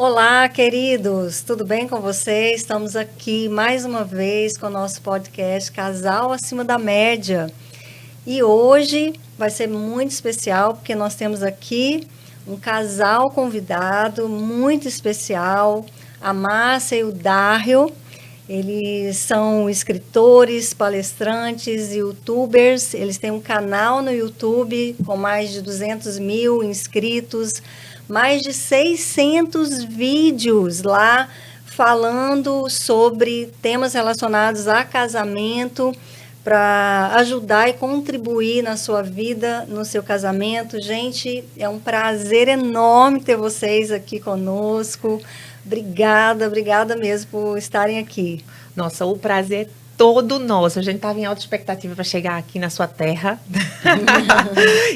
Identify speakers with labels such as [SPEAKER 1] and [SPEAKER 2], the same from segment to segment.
[SPEAKER 1] Olá, queridos, tudo bem com vocês? Estamos aqui mais uma vez com o nosso podcast Casal Acima da Média. E hoje vai ser muito especial porque nós temos aqui um casal convidado muito especial, a Márcia e o Dário. Eles são escritores, palestrantes, youtubers. Eles têm um canal no YouTube com mais de 200 mil inscritos, mais de 600 vídeos lá falando sobre temas relacionados a casamento, para ajudar e contribuir na sua vida, no seu casamento. Gente, é um prazer enorme ter vocês aqui conosco. Obrigada mesmo por estarem aqui.
[SPEAKER 2] Nossa, o prazer é todo nosso. A gente estava em alta expectativa para chegar aqui na sua terra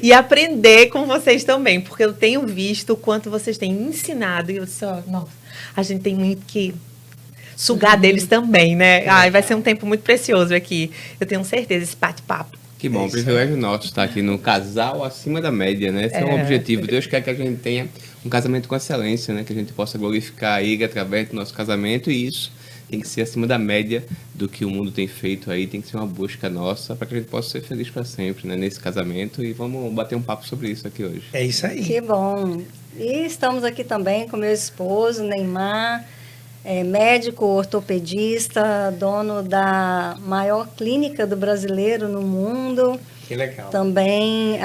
[SPEAKER 2] e aprender com vocês também, porque eu tenho visto o quanto vocês têm ensinado e eu disse, nossa, a gente tem muito que sugar deles também, né? Ai, vai ser um tempo muito precioso aqui. Eu tenho certeza, esse bate-papo.
[SPEAKER 3] Que bom, privilégio nosso estar aqui no Casal Acima da Média, né? Esse é o objetivo. Deus quer que a gente tenha um casamento com excelência, né? Que a gente possa glorificar Ele através do nosso casamento, e isso tem que ser acima da média do que o mundo tem feito aí, tem que ser uma busca nossa para que a gente possa ser feliz para sempre, né? Nesse casamento, e vamos bater um papo sobre isso aqui hoje.
[SPEAKER 4] É isso aí.
[SPEAKER 1] Que bom. E estamos aqui também com meu esposo, Neymar, médico ortopedista, dono da maior clínica do brasileiro no mundo.
[SPEAKER 4] Que legal.
[SPEAKER 1] Também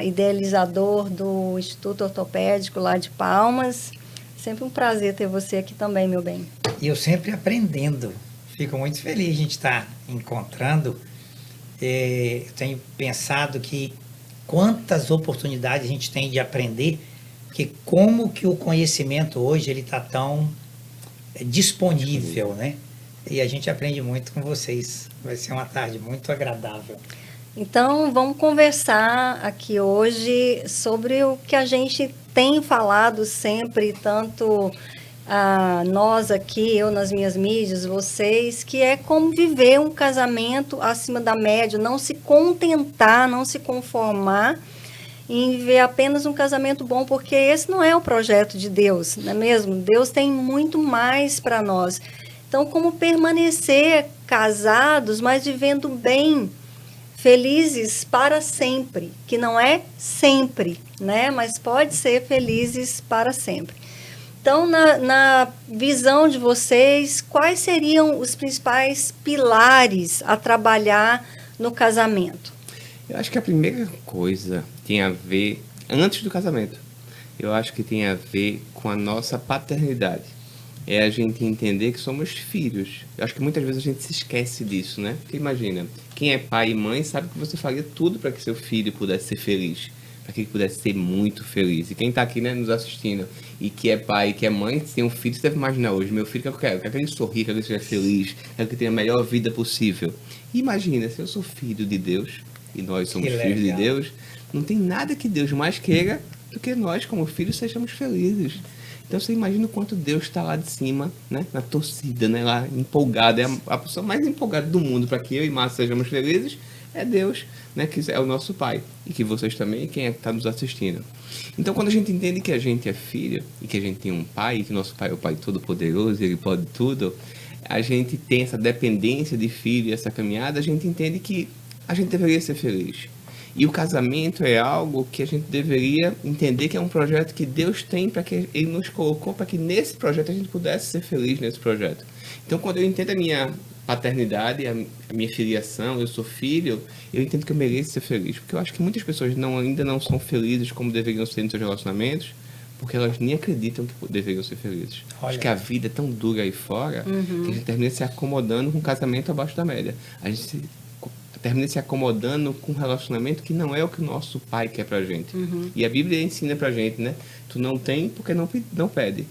[SPEAKER 1] idealizador do Instituto Ortopédico lá de Palmas. Sempre um prazer ter você aqui também, meu bem.
[SPEAKER 4] E eu sempre aprendendo. Fico muito feliz de a gente estar encontrando. Eu tenho pensado que quantas oportunidades a gente tem de aprender, que como que o conhecimento hoje ele está tão disponível, né? E a gente aprende muito com vocês. Vai ser uma tarde muito agradável.
[SPEAKER 1] Então, vamos conversar aqui hoje sobre o que a gente tem falado sempre, tanto nós aqui, eu nas minhas mídias, vocês, que é como viver um casamento acima da média, não se contentar, não se conformar em viver apenas um casamento bom, porque esse não é o projeto de Deus, não é mesmo? Deus tem muito mais para nós. Então, como permanecer casados, mas vivendo bem, felizes para sempre, que não é sempre, né? Mas pode ser felizes para sempre. Então, na visão de vocês, quais seriam os principais pilares a trabalhar no casamento?
[SPEAKER 3] Eu acho que a primeira coisa tem a ver, antes do casamento, eu acho que tem a ver com a nossa paternidade. É a gente entender que somos filhos. Eu acho que muitas vezes a gente se esquece disso, né? Porque imagina, quem é pai e mãe sabe que você faria tudo para que seu filho pudesse ser feliz, para que ele pudesse ser muito feliz. E quem está aqui, né, nos assistindo e que é pai e que é mãe, se tem um filho, você deve imaginar hoje, meu filho, que eu quero que ele sorria, quero que ele seja feliz, quero que ele tenha a melhor vida possível. E imagina, se eu sou filho de Deus, e nós somos filhos de Deus, não tem nada que Deus mais queira do que nós, como filhos, sejamos felizes. Então você imagina o quanto Deus está lá de cima, né, na torcida, né, lá empolgado. É a pessoa mais empolgada do mundo para que eu e Márcia sejamos felizes, é Deus, né, que é o nosso Pai. E que vocês também, quem é que está nos assistindo. Então quando a gente entende que a gente é filho, e que a gente tem um Pai, e que nosso Pai é o Pai Todo-Poderoso, Ele pode tudo, a gente tem essa dependência de filho, essa caminhada, a gente entende que a gente deveria ser feliz. E o casamento é algo que a gente deveria entender que é um projeto que Deus tem para que Ele nos colocou, para que nesse projeto a gente pudesse ser feliz nesse projeto. Então, quando eu entendo a minha paternidade, a minha filiação, eu sou filho, eu entendo que eu mereço ser feliz. Porque eu acho que muitas pessoas ainda não são felizes como deveriam ser nos seus relacionamentos, porque elas nem acreditam que deveriam ser felizes.
[SPEAKER 4] Olha.
[SPEAKER 3] Acho que a vida é tão dura aí fora que a gente termina se acomodando com um casamento abaixo da média. A gente termina se acomodando com um relacionamento que não é o que o nosso pai quer pra gente. E a Bíblia ensina pra gente, né? Tu não tem porque não pede.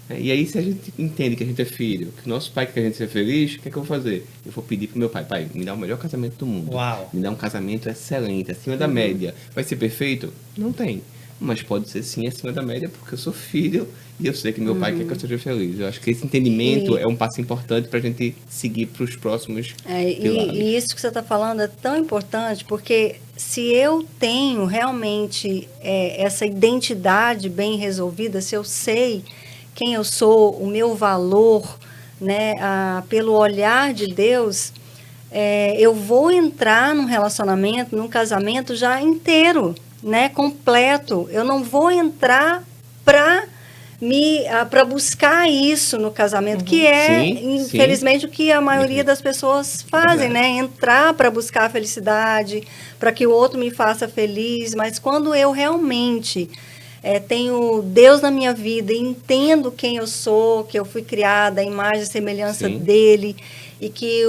[SPEAKER 3] E aí, se a gente entende que a gente é filho, que o nosso pai quer que a gente seja feliz, o que é que eu vou fazer? Eu vou pedir pro meu pai, pai, me dá o melhor casamento do mundo.
[SPEAKER 4] Uau.
[SPEAKER 3] Me dá um casamento excelente, acima da média. Vai ser perfeito? Não tem. Mas pode ser sim acima da média, porque eu sou filho e eu sei que meu pai quer que eu seja feliz. Eu acho que esse entendimento é um passo importante para a gente seguir para os próximos pilares.
[SPEAKER 1] E isso que você está falando é tão importante, porque se eu tenho realmente essa identidade bem resolvida, se eu sei quem eu sou, o meu valor, né, pelo olhar de Deus, eu vou entrar num relacionamento, num casamento já inteiro, né, completo. Eu não vou entrar para buscar isso no casamento, que é, infelizmente, o que a maioria das pessoas fazem, né? Entrar para buscar a felicidade, para que o outro me faça feliz. Mas quando eu realmente tenho Deus na minha vida e entendo quem eu sou, que eu fui criada à imagem e semelhança dele, e que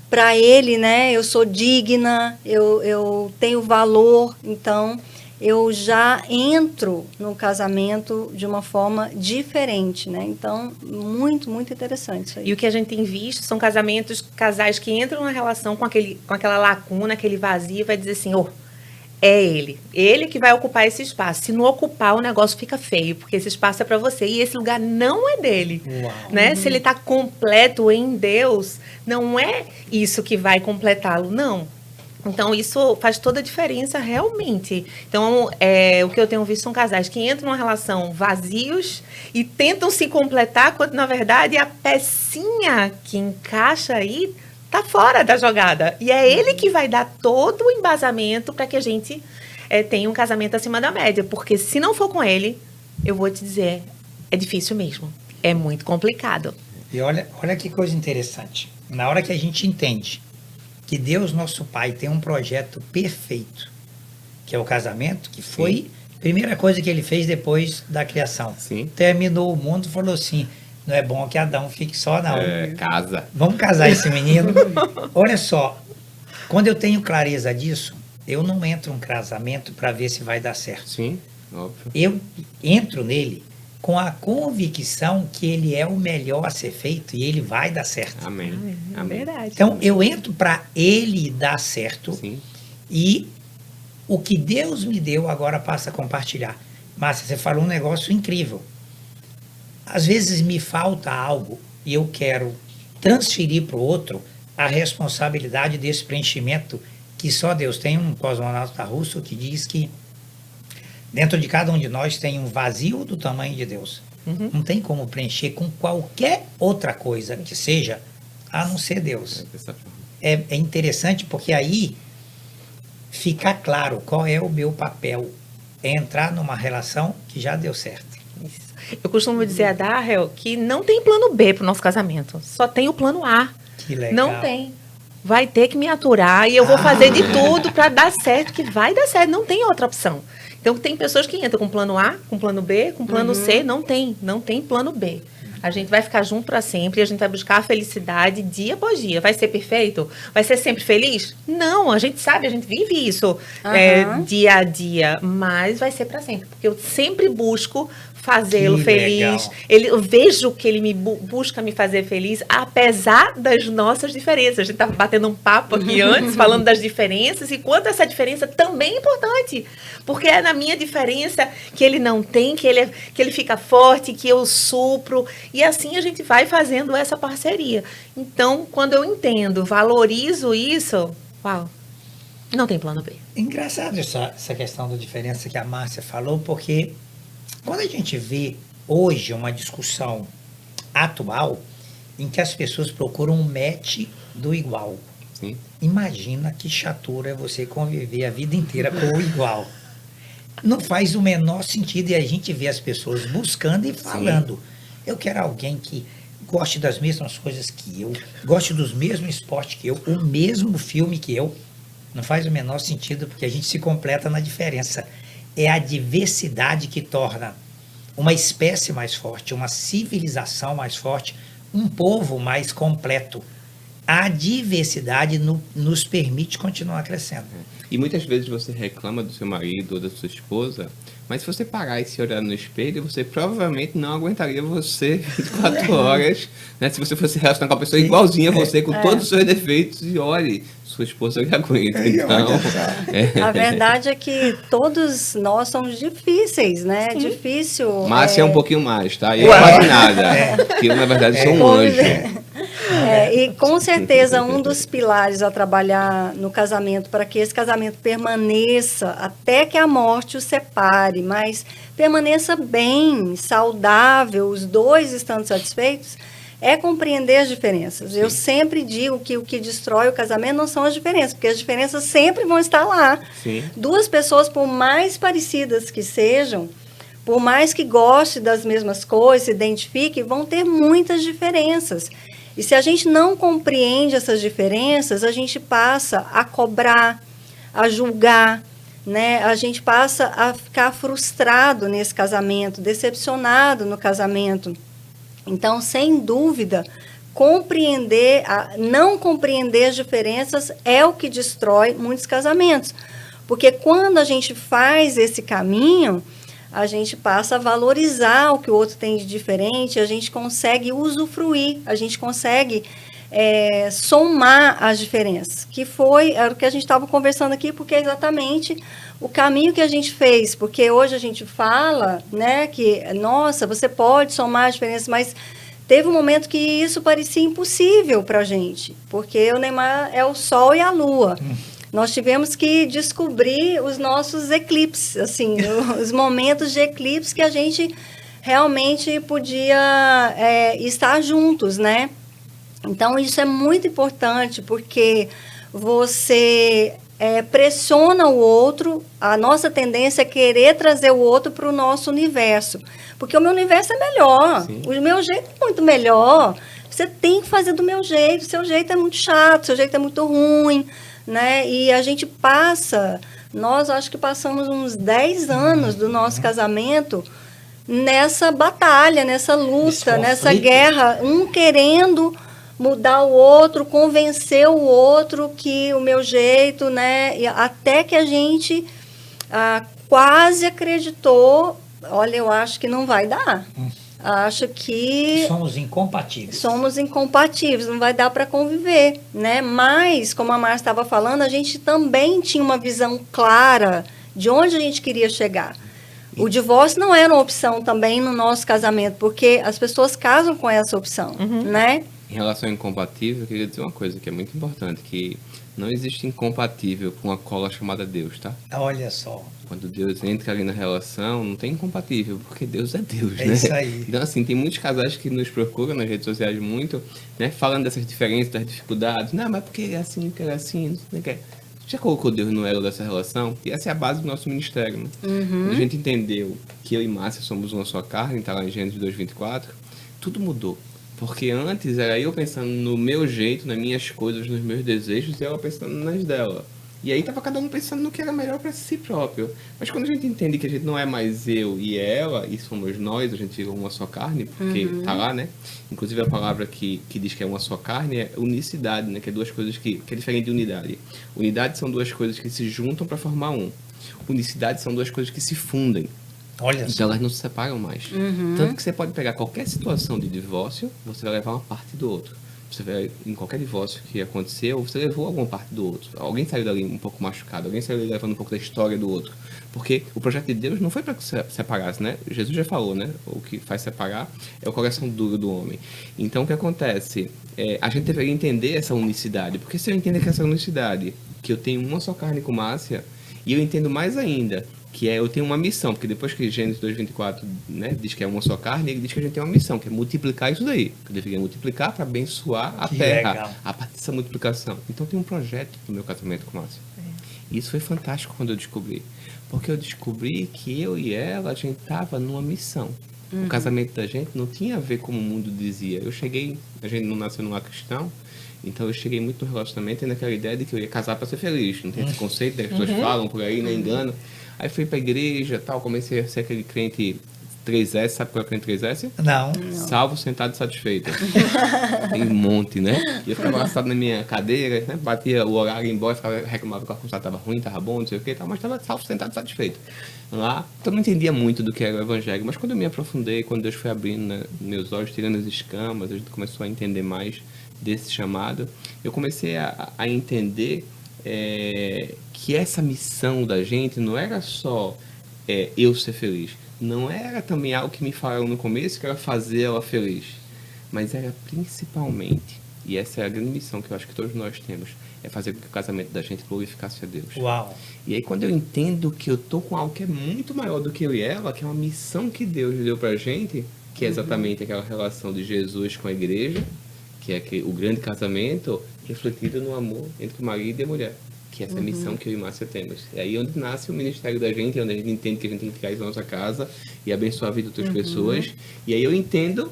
[SPEAKER 1] para ele, né, eu sou digna, eu tenho valor, então eu já entro no casamento de uma forma diferente, né? Então, muito, muito interessante isso aí.
[SPEAKER 2] E o que a gente tem visto são casais que entram na relação com aquela lacuna, aquele vazio, vai dizer assim, é ele que vai ocupar esse espaço. Se não ocupar, o negócio fica feio, porque esse espaço é para você e esse lugar não é dele. Né? Se ele está completo em Deus, não é isso que vai completá-lo, não. Então, isso faz toda a diferença realmente. Então, o que eu tenho visto são casais que entram numa relação vazios e tentam se completar, quando, na verdade, a pecinha que encaixa aí está fora da jogada. E é ele que vai dar todo o embasamento para que a gente tenha um casamento acima da média. Porque se não for com ele, eu vou te dizer, é difícil mesmo. É muito complicado.
[SPEAKER 4] E olha que coisa interessante. Na hora que a gente entende que Deus, nosso Pai, tem um projeto perfeito, que é o casamento, que foi a primeira coisa que ele fez depois da criação. Terminou o mundo e falou assim, não é bom que Adão fique só, não.
[SPEAKER 3] Casa.
[SPEAKER 4] Vamos casar esse menino. Olha só, quando eu tenho clareza disso, eu não entro num casamento para ver se vai dar certo.
[SPEAKER 3] Sim, óbvio.
[SPEAKER 4] Eu entro nele com a convicção que ele é o melhor a ser feito e ele vai dar certo.
[SPEAKER 3] Amém.
[SPEAKER 2] É verdade.
[SPEAKER 4] Então, eu entro para ele dar certo.
[SPEAKER 3] Sim.
[SPEAKER 4] E o que Deus me deu agora passa a compartilhar. Márcia, você falou um negócio incrível. Às vezes me falta algo e eu quero transferir para o outro a responsabilidade desse preenchimento que só Deus tem. Um cosmonauta russo que diz que dentro de cada um de nós tem um vazio do tamanho de Deus. Não tem como preencher com qualquer outra coisa que seja, a não ser Deus. É interessante porque aí fica claro qual é o meu papel. É entrar numa relação que já deu certo.
[SPEAKER 2] Isso. Eu costumo dizer a Darrell que não tem plano B para o nosso casamento. Só tem o plano A.
[SPEAKER 4] Que legal.
[SPEAKER 2] Não tem. Vai ter que me aturar e eu vou fazer de tudo para dar certo, que vai dar certo. Não tem outra opção. Então, tem pessoas que entram com plano A, com plano B, com plano C. Não tem plano B. A gente vai ficar junto para sempre, a gente vai buscar a felicidade dia após dia. Vai ser perfeito? Vai ser sempre feliz? Não, a gente sabe, a gente vive isso dia a dia, mas vai ser para sempre, porque eu sempre busco fazê-lo feliz. Eu vejo que ele busca me fazer feliz, apesar das nossas diferenças. A gente estava batendo um papo aqui antes, falando das diferenças, e quanto essa diferença também é importante. Porque é na minha diferença que ele não tem, que ele fica forte, que eu supro. E assim a gente vai fazendo essa parceria. Então, quando eu entendo, valorizo isso, não tem plano B.
[SPEAKER 4] Engraçado essa questão da diferença que a Márcia falou, porque quando a gente vê hoje uma discussão atual em que as pessoas procuram um match do igual.
[SPEAKER 3] Sim.
[SPEAKER 4] Imagina que chatura é você conviver a vida inteira com o igual. Não faz o menor sentido e a gente vê as pessoas buscando e falando. Eu quero alguém que goste das mesmas coisas que eu, goste dos mesmos esportes que eu, o mesmo filme que eu. Não faz o menor sentido porque a gente se completa na diferença. É a diversidade que torna uma espécie mais forte, uma civilização mais forte, um povo mais completo. A diversidade nos permite continuar crescendo.
[SPEAKER 3] E muitas vezes você reclama do seu marido ou da sua esposa, mas se você parar e se olhar no espelho, você provavelmente não aguentaria você 24 horas, né? Se você fosse relacionar com uma pessoa igualzinha a você, com todos os seus defeitos, e olhe, sua esposa que aguenta. Então,
[SPEAKER 1] a verdade é que todos nós somos difíceis, né?
[SPEAKER 2] Sim.
[SPEAKER 1] Difícil.
[SPEAKER 3] Márcia é um pouquinho mais, tá? E eu quase nada. Que eu, na verdade, sou um anjo.
[SPEAKER 4] né?
[SPEAKER 1] E com certeza um dos pilares a trabalhar no casamento, para que esse casamento permaneça até que a morte o separe, mas permaneça bem, saudável, os dois estando satisfeitos, é compreender as diferenças. Eu sempre digo que o que destrói o casamento não são as diferenças, porque as diferenças sempre vão estar lá.
[SPEAKER 3] Sim.
[SPEAKER 1] Duas pessoas, por mais parecidas que sejam, por mais que gostem das mesmas coisas, se identifiquem, vão ter muitas diferenças. E se a gente não compreende essas diferenças, a gente passa a cobrar, a julgar, né? A gente passa a ficar frustrado nesse casamento, decepcionado no casamento. Então, sem dúvida, não compreender as diferenças é o que destrói muitos casamentos. Porque quando a gente faz esse caminho, a gente passa a valorizar o que o outro tem de diferente, a gente consegue usufruir, a gente consegue somar as diferenças, era o que a gente estava conversando aqui, porque é exatamente o caminho que a gente fez, porque hoje a gente fala, né, que, nossa, você pode somar as diferenças, mas teve um momento que isso parecia impossível para a gente, porque o Neymar é o Sol e a Lua. Nós tivemos que descobrir os nossos eclipses, assim, os momentos de eclipse que a gente realmente podia estar juntos, né? Então, isso é muito importante, porque você pressiona o outro, a nossa tendência é querer trazer o outro para o nosso universo, porque o meu universo é melhor,
[SPEAKER 3] Sim.
[SPEAKER 1] O meu jeito é muito melhor, você tem que fazer do meu jeito, o seu jeito é muito chato, o seu jeito é muito ruim, né? E a gente nós acho que passamos uns 10 anos do nosso casamento nessa batalha, nessa luta, nessa guerra, um querendo mudar o outro, convencer o outro que o meu jeito, né? E até que a gente quase acreditou, olha, eu acho que não vai dar. Acho que
[SPEAKER 4] somos incompatíveis,
[SPEAKER 1] não vai dar para conviver, né? Mas, como a Márcia estava falando, a gente também tinha uma visão clara de onde a gente queria chegar. O divórcio não era uma opção também no nosso casamento, porque as pessoas casam com essa opção, né?
[SPEAKER 3] Em relação ao incompatível, eu queria dizer uma coisa que é muito importante, que não existe incompatível com a cola chamada Deus, tá?
[SPEAKER 4] Olha só.
[SPEAKER 3] Quando Deus entra ali na relação, não tem incompatível, porque Deus é Deus, né?
[SPEAKER 4] É isso aí.
[SPEAKER 3] Então, assim, tem muitos casais que nos procuram nas redes sociais muito, né? Falando dessas diferenças, das dificuldades. Não, mas porque é assim, não quer assim, não quer. Já colocou Deus no elo dessa relação? E essa é a base do nosso ministério, né? Quando a gente entendeu que eu e Márcia somos uma só carne, tá lá em Gênesis 2:24, tudo mudou. Porque antes era eu pensando no meu jeito, nas minhas coisas, nos meus desejos, e ela pensando nas dela. E aí tava cada um pensando no que era melhor para si próprio. Mas quando a gente entende que a gente não é mais eu e ela, e somos nós, a gente virou uma só carne, porque tá lá, né? Inclusive a palavra que diz que é uma só carne é unicidade, né? Que é duas coisas que é diferente de unidade. Unidade são duas coisas que se juntam para formar um. Unicidade são duas coisas que se fundem.
[SPEAKER 4] Olha
[SPEAKER 3] então
[SPEAKER 4] só.
[SPEAKER 3] elas não se separam mais. Tanto que você pode pegar qualquer situação de divórcio, você vai levar uma parte do outro. Você vai, em qualquer divórcio que aconteceu, você levou alguma parte do outro. Alguém saiu dali um pouco machucado, alguém saiu dali levando um pouco da história do outro. Porque o projeto de Deus não foi para que se separasse, né? Jesus já falou, né? O que faz separar é o coração duro do homem. Então o que acontece? A gente deveria entender essa unicidade. Porque se eu entender que essa unicidade, que eu tenho uma só carne com Márcia, e eu entendo mais ainda que eu tenho uma missão, porque depois que Gênesis 2:24, né, diz que é uma só carne, ele diz que a gente tem uma missão, que é multiplicar isso daí. Que eu deveria multiplicar para abençoar a terra,
[SPEAKER 4] legal.
[SPEAKER 3] a partir dessa multiplicação. Então tem um projeto no meu casamento com Márcia. E isso foi fantástico quando eu descobri. Porque eu descobri que eu e ela, a gente estava numa missão. O casamento da gente não tinha a ver como o mundo dizia. A gente não nasceu num lar cristão, então eu cheguei muito no relacionamento tendo aquela ideia de que eu ia casar para ser feliz. Não tem esse conceito, né? As pessoas falam por aí, não engano. Aí fui pra igreja tal, comecei a ser aquele crente 3S, sabe qual é o crente 3S?
[SPEAKER 4] Não.
[SPEAKER 3] Salvo, sentado e satisfeito. Tem um monte, né? E eu ficava sentado na minha cadeira, né? Batia o horário ia embora, reclamava que o ar-condicionado tava ruim, tava bom, não sei o que, mas tava salvo, sentado e satisfeito. Lá, então eu não entendia muito do que era o evangelho, mas quando eu me aprofundei, quando Deus foi abrindo, né, meus olhos, tirando as escamas, a gente começou a entender mais desse chamado, eu comecei a entender que essa missão da gente não era só eu ser feliz. Não era também algo que me falaram no começo, que era fazer ela feliz. Mas era principalmente E essa é a grande missão que eu acho que todos nós temos. É fazer com que o casamento da gente glorificasse a Deus.
[SPEAKER 4] Uau.
[SPEAKER 3] E aí quando eu entendo que eu tô com algo que é muito maior do que eu e ela, que é uma missão que Deus deu pra gente, que é exatamente aquela relação de Jesus com a igreja, que é o grande casamento refletido no amor entre o marido e a mulher. Que é essa missão que eu e Márcia temos. É aí onde nasce o ministério da gente, onde a gente entende que a gente tem que tirar isso da nossa casa e abençoar a vida de outras pessoas. E aí eu entendo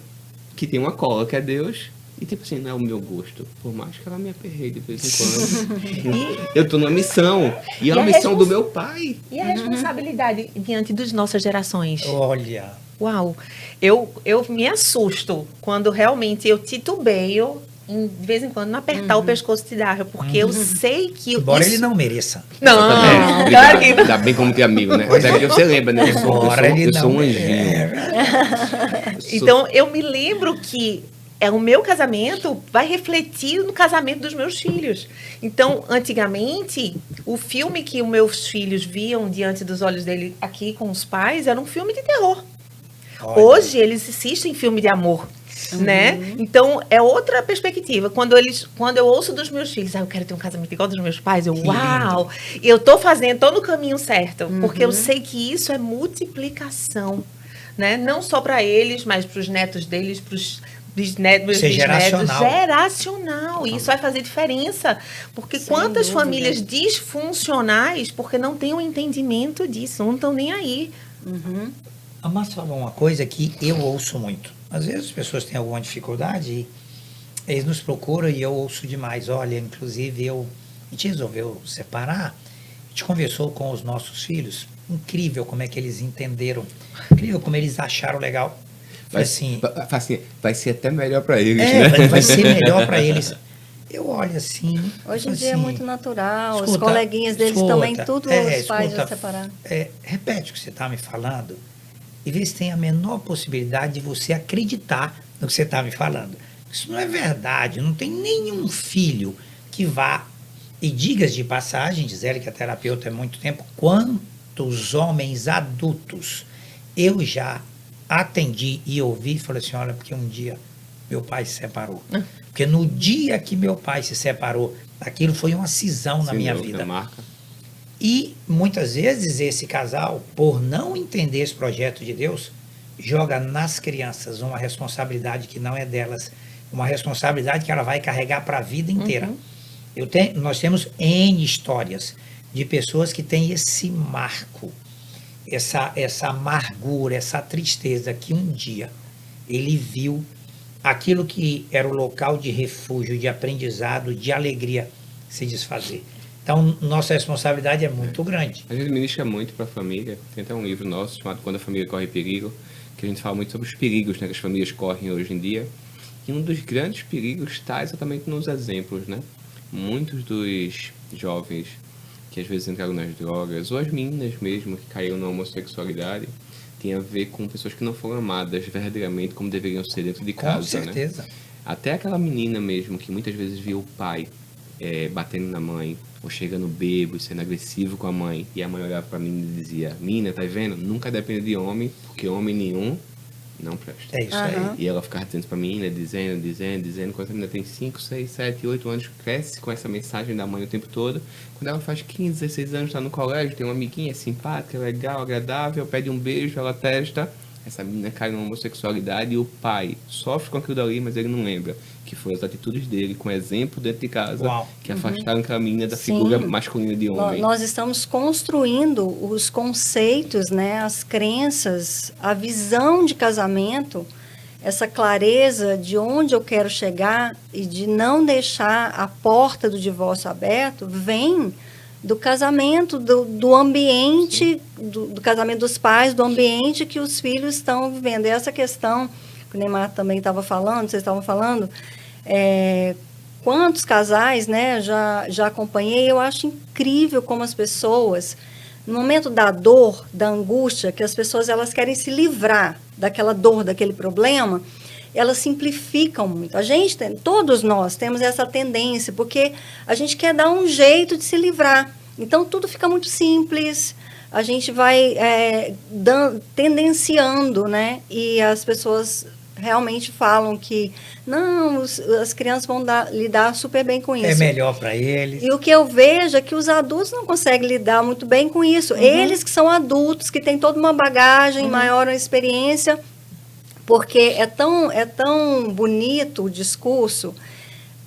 [SPEAKER 3] que tem uma cola, que é Deus, e tipo assim, não é o meu gosto. Por mais que ela me aperreie de vez em quando. Eu tô numa missão. E é uma missão do meu pai.
[SPEAKER 2] E a responsabilidade diante das nossas gerações?
[SPEAKER 4] Olha.
[SPEAKER 2] Uau! Eu me assusto quando realmente eu titubeio de vez em quando, não apertar o pescoço de Darra, porque eu sei que...
[SPEAKER 4] Embora ele não mereça.
[SPEAKER 2] Não,
[SPEAKER 3] Exatamente.
[SPEAKER 2] claro que não.
[SPEAKER 3] Ainda bem como tem amigo, né? Até porque você lembra, né? Eu sou um anjinho.
[SPEAKER 2] Então, eu me lembro que o meu casamento vai refletir no casamento dos meus filhos. Então, antigamente, o filme que os meus filhos viam diante dos olhos dele aqui com os pais era um filme de terror.
[SPEAKER 4] Olha.
[SPEAKER 2] Hoje, eles assistem filme de amor. Né? Então, é outra perspectiva. Quando eu ouço dos meus filhos, eu quero ter um casamento igual dos meus pais, uau! E eu tô no caminho certo, porque eu sei que isso é multiplicação, né? Não só para eles, mas para os netos deles, para os bisnetos, geracional. E isso vai fazer diferença, porque quantas famílias disfuncionais, porque não têm o entendimento disso, não estão nem aí.
[SPEAKER 4] A Márcia falou uma coisa que eu ouço muito. Às vezes as pessoas têm alguma dificuldade e eles nos procuram e eu ouço demais. Olha, inclusive a gente resolveu separar, a gente conversou com os nossos filhos, incrível como é que eles entenderam, incrível como eles acharam legal.
[SPEAKER 3] Vai ser até melhor para eles, né?
[SPEAKER 4] Vai ser melhor para eles. Eu olho assim...
[SPEAKER 1] Hoje em dia é
[SPEAKER 4] assim,
[SPEAKER 1] muito natural,
[SPEAKER 4] escuta,
[SPEAKER 1] os coleguinhas deles também, tudo os pais já separaram.
[SPEAKER 4] Repete o que você está me falando e vê se tem a menor possibilidade de você acreditar no que você está me falando. Isso não é verdade, não tem nenhum filho que vá... E digas de passagem, diz ela que a terapeuta é muito tempo, quantos homens adultos eu já atendi e ouvi e falei assim, olha, porque um dia meu pai se separou. Porque no dia que meu pai se separou, aquilo foi uma cisão na minha vida.
[SPEAKER 3] Marca.
[SPEAKER 4] E muitas vezes esse casal, por não entender esse projeto de Deus, joga nas crianças uma responsabilidade que não é delas, uma responsabilidade que ela vai carregar para a vida inteira. Nós temos N histórias de pessoas que têm esse marco, essa amargura, essa tristeza que um dia ele viu aquilo que era o local de refúgio, de aprendizado, de alegria se desfazer. Então, nossa responsabilidade é muito grande.
[SPEAKER 3] A gente ministra muito para a família. Tem até um livro nosso chamado Quando a Família Corre Perigo, que a gente fala muito sobre os perigos, né, que as famílias correm hoje em dia. E um dos grandes perigos está exatamente nos exemplos, né? Muitos dos jovens que às vezes entraram nas drogas, ou as meninas mesmo que caíram na homossexualidade, tem a ver com pessoas que não foram amadas verdadeiramente como deveriam ser dentro de casa.
[SPEAKER 4] Com certeza.
[SPEAKER 3] Né? Até aquela menina mesmo que muitas vezes viu o pai batendo na mãe, ou chegando bêbado, sendo agressivo com a mãe, e a mãe olhava pra mim e dizia, menina, tá vendo? Nunca depende de homem, porque homem nenhum não presta.
[SPEAKER 4] É isso aí.
[SPEAKER 3] E ela ficava dizendo pra menina, dizendo, quando a menina tem 5, 6, 7, 8 anos, cresce com essa mensagem da mãe o tempo todo. Quando ela faz 15, 16 anos, tá no colégio, tem uma amiguinha simpática, legal, agradável, pede um beijo, ela testa. Essa menina cai numa homossexualidade e o pai sofre com aquilo dali, mas ele não lembra que foi as atitudes dele, com exemplo dentro de casa, que afastaram aquela menina da figura masculina de homem.
[SPEAKER 1] Nós estamos construindo os conceitos, né, as crenças, a visão de casamento, essa clareza de onde eu quero chegar e de não deixar a porta do divórcio aberto, vem do casamento, do ambiente, do casamento dos pais, do ambiente que os filhos estão vivendo. E essa questão que o Neymar também estava falando, vocês estavam falando, quantos casais, né, já acompanhei, eu acho incrível como as pessoas, no momento da dor, da angústia, que as pessoas elas querem se livrar daquela dor, daquele problema, elas simplificam muito. Todos nós temos essa tendência, porque a gente quer dar um jeito de se livrar. Então, tudo fica muito simples, a gente vai tendenciando, né? E as pessoas realmente falam que não, as crianças vão lidar super bem com isso.
[SPEAKER 4] É melhor para eles.
[SPEAKER 1] E o que eu vejo é que os adultos não conseguem lidar muito bem com isso. Eles que são adultos, que têm toda uma bagagem, maior experiência, porque é tão bonito o discurso.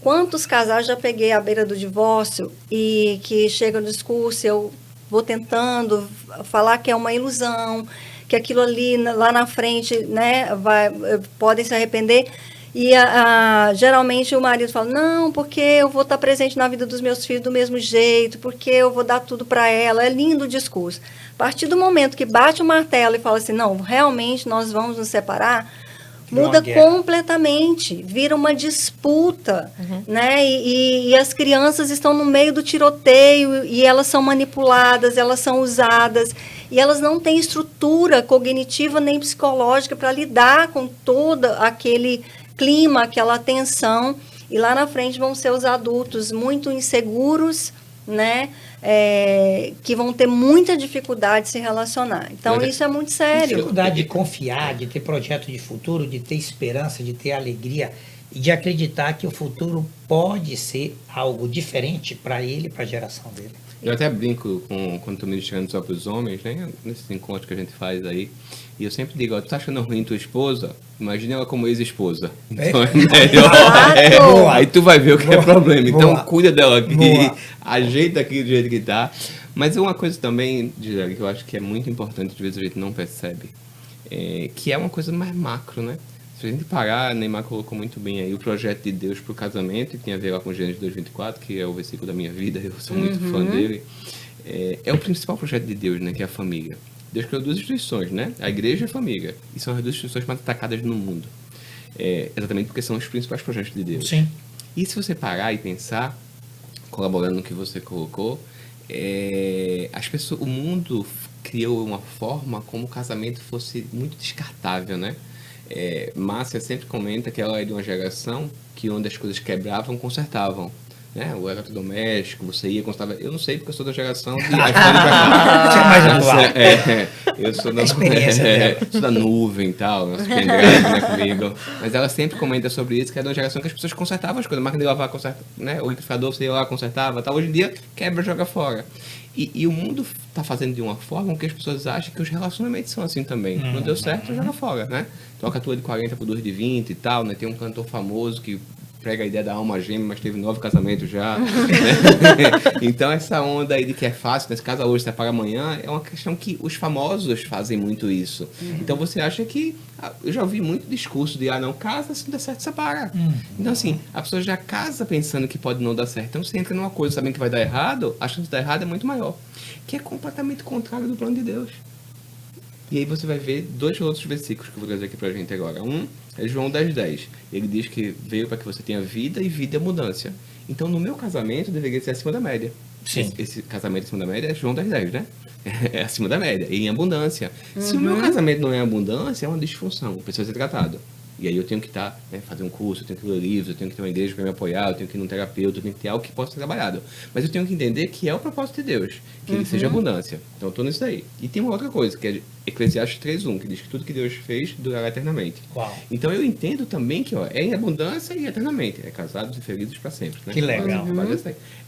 [SPEAKER 1] Quantos casais já peguei à beira do divórcio e que chega no discurso, eu vou tentando falar que é uma ilusão, que aquilo ali lá na frente, né, podem se arrepender. E geralmente o marido fala, não, porque eu vou estar presente na vida dos meus filhos do mesmo jeito, porque eu vou dar tudo para ela. É lindo o discurso. A partir do momento que bate o martelo e fala assim, não, realmente nós vamos nos separar, muda completamente, vira uma disputa, né? E as crianças estão no meio do tiroteio e elas são manipuladas, elas são usadas e elas não têm estrutura cognitiva nem psicológica para lidar com todo aquele clima, aquela tensão. E lá na frente vão ser os adultos muito inseguros, né? Que vão ter muita dificuldade de se relacionar. Então, isso é muito sério.
[SPEAKER 4] Dificuldade de confiar, de ter projeto de futuro, de ter esperança, de ter alegria e de acreditar que o futuro pode ser algo diferente para ele e para a geração dele.
[SPEAKER 3] Eu até brinco quando estou ministrando só para os homens, né? Nesses encontros que a gente faz aí. E eu sempre digo, tu tá achando ruim tua esposa? Imagina ela como ex-esposa. Então é melhor. Aí tu vai ver o que é problema. Então cuida dela aqui, ajeita aqui do jeito que tá. Mas uma coisa também, Gisele, que eu acho que é muito importante, às vezes a gente não percebe, que é uma coisa mais macro, né? Se a gente parar, Neymar colocou muito bem aí o projeto de Deus para o casamento, que tem a ver lá com Gênesis 2:24, que é o versículo da minha vida, eu sou muito fã dele. É o principal projeto de Deus, né? Que é a família. Deus criou duas instituições, né? A igreja e a família. E são as duas instituições mais atacadas no mundo. Exatamente porque são os principais projetos de Deus.
[SPEAKER 4] Sim.
[SPEAKER 3] E se você parar e pensar, colaborando no que você colocou, o mundo criou uma forma como o casamento fosse muito descartável, né? Márcia sempre comenta que ela é de uma geração que onde as coisas quebravam, consertavam. Né? O eletrodoméstico, você ia, consertava. Eu não sei porque eu sou da geração de iPhone
[SPEAKER 4] Você é mais atual.
[SPEAKER 3] Eu sou
[SPEAKER 4] da,
[SPEAKER 3] sou da nuvem e tal, nosso pendrive, né, comigo. Mas ela sempre comenta sobre isso, que é de uma geração que as pessoas consertavam as coisas. A máquina de lavar, né? O liquidificador, você ia lá, consertava. Tal. Hoje em dia, quebra, joga fora. E o mundo está fazendo de uma forma que as pessoas acham que os relacionamentos são assim também. Não deu certo, joga fora, né? Troca a tua de 40 por 2 de 20 e tal, né? Tem um cantor famoso que prega a ideia da alma gêmea, mas teve 9 casamentos já. Né? Então, essa onda aí de que é fácil, nesse caso hoje, separa amanhã, é uma questão que os famosos fazem muito isso. Então, você acha que... Eu já ouvi muito discurso de, não, casa, se não der certo, separa. Então, assim, a pessoa já casa pensando que pode não dar certo. Então, você entra numa coisa sabendo que vai dar errado, a chance de dar errado é muito maior. Que é completamente contrário do plano de Deus. E aí você vai ver 2 outros versículos que eu vou trazer aqui pra gente agora. Um é João 10:10. Ele diz que veio para que você tenha vida e vida é abundância. Então, no meu casamento, deveria ser acima da média.
[SPEAKER 4] Sim.
[SPEAKER 3] Esse casamento acima da média é João 10:10, né? É acima da média, e em abundância. Se o meu casamento não é em abundância, é uma disfunção, precisa ser tratado. E aí eu tenho que fazer um curso, eu tenho que ler livros, eu tenho que ter uma igreja para me apoiar, eu tenho que ir num terapeuta, eu tenho que ter algo que possa ser trabalhado. Mas eu tenho que entender que é o propósito de Deus, que ele seja abundância. Então eu estou nisso daí. E tem uma outra coisa, que é Eclesiastes 3:1, que diz que tudo que Deus fez durará eternamente.
[SPEAKER 4] Uau.
[SPEAKER 3] Então eu entendo também que é em abundância e eternamente. É casados e felizes para sempre. Né?
[SPEAKER 4] Que legal.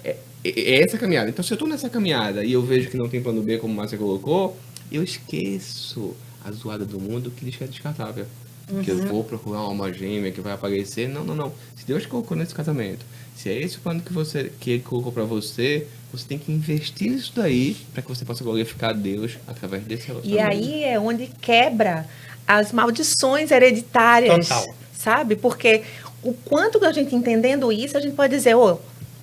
[SPEAKER 3] É essa caminhada. Então se eu estou nessa caminhada e eu vejo que não tem plano B, como o Márcia colocou, eu esqueço a zoada do mundo que diz que é descartável. Que eu vou procurar uma alma gêmea que vai aparecer. Não. Se Deus colocou nesse casamento, se é esse o plano que Ele colocou para você, você tem que investir nisso daí para que você possa glorificar a Deus através desse relacionamento.
[SPEAKER 2] E aí é onde quebra as maldições hereditárias.
[SPEAKER 4] Total.
[SPEAKER 2] Sabe? Porque o quanto que a gente entendendo isso, a gente pode dizer,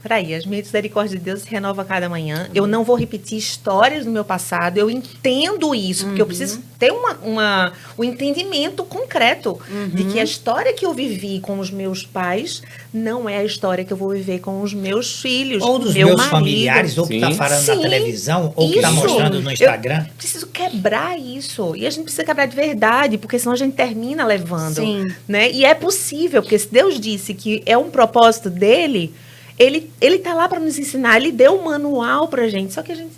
[SPEAKER 2] peraí, as misericórdias de Deus se renovam a cada manhã. Eu não vou repetir histórias do meu passado. Eu entendo isso, porque eu preciso ter um entendimento concreto de que a história que eu vivi com os meus pais não é a história que eu vou viver com os meus filhos,
[SPEAKER 4] ou dos meus familiares, ou que está falando na televisão, ou que está mostrando no Instagram.
[SPEAKER 2] Eu preciso quebrar isso. E a gente precisa quebrar de verdade, porque senão a gente termina levando.
[SPEAKER 1] Sim.
[SPEAKER 2] Né? E é possível, porque se Deus disse que é um propósito dele... Ele tá lá para nos ensinar, ele deu um manual pra gente, só que a gente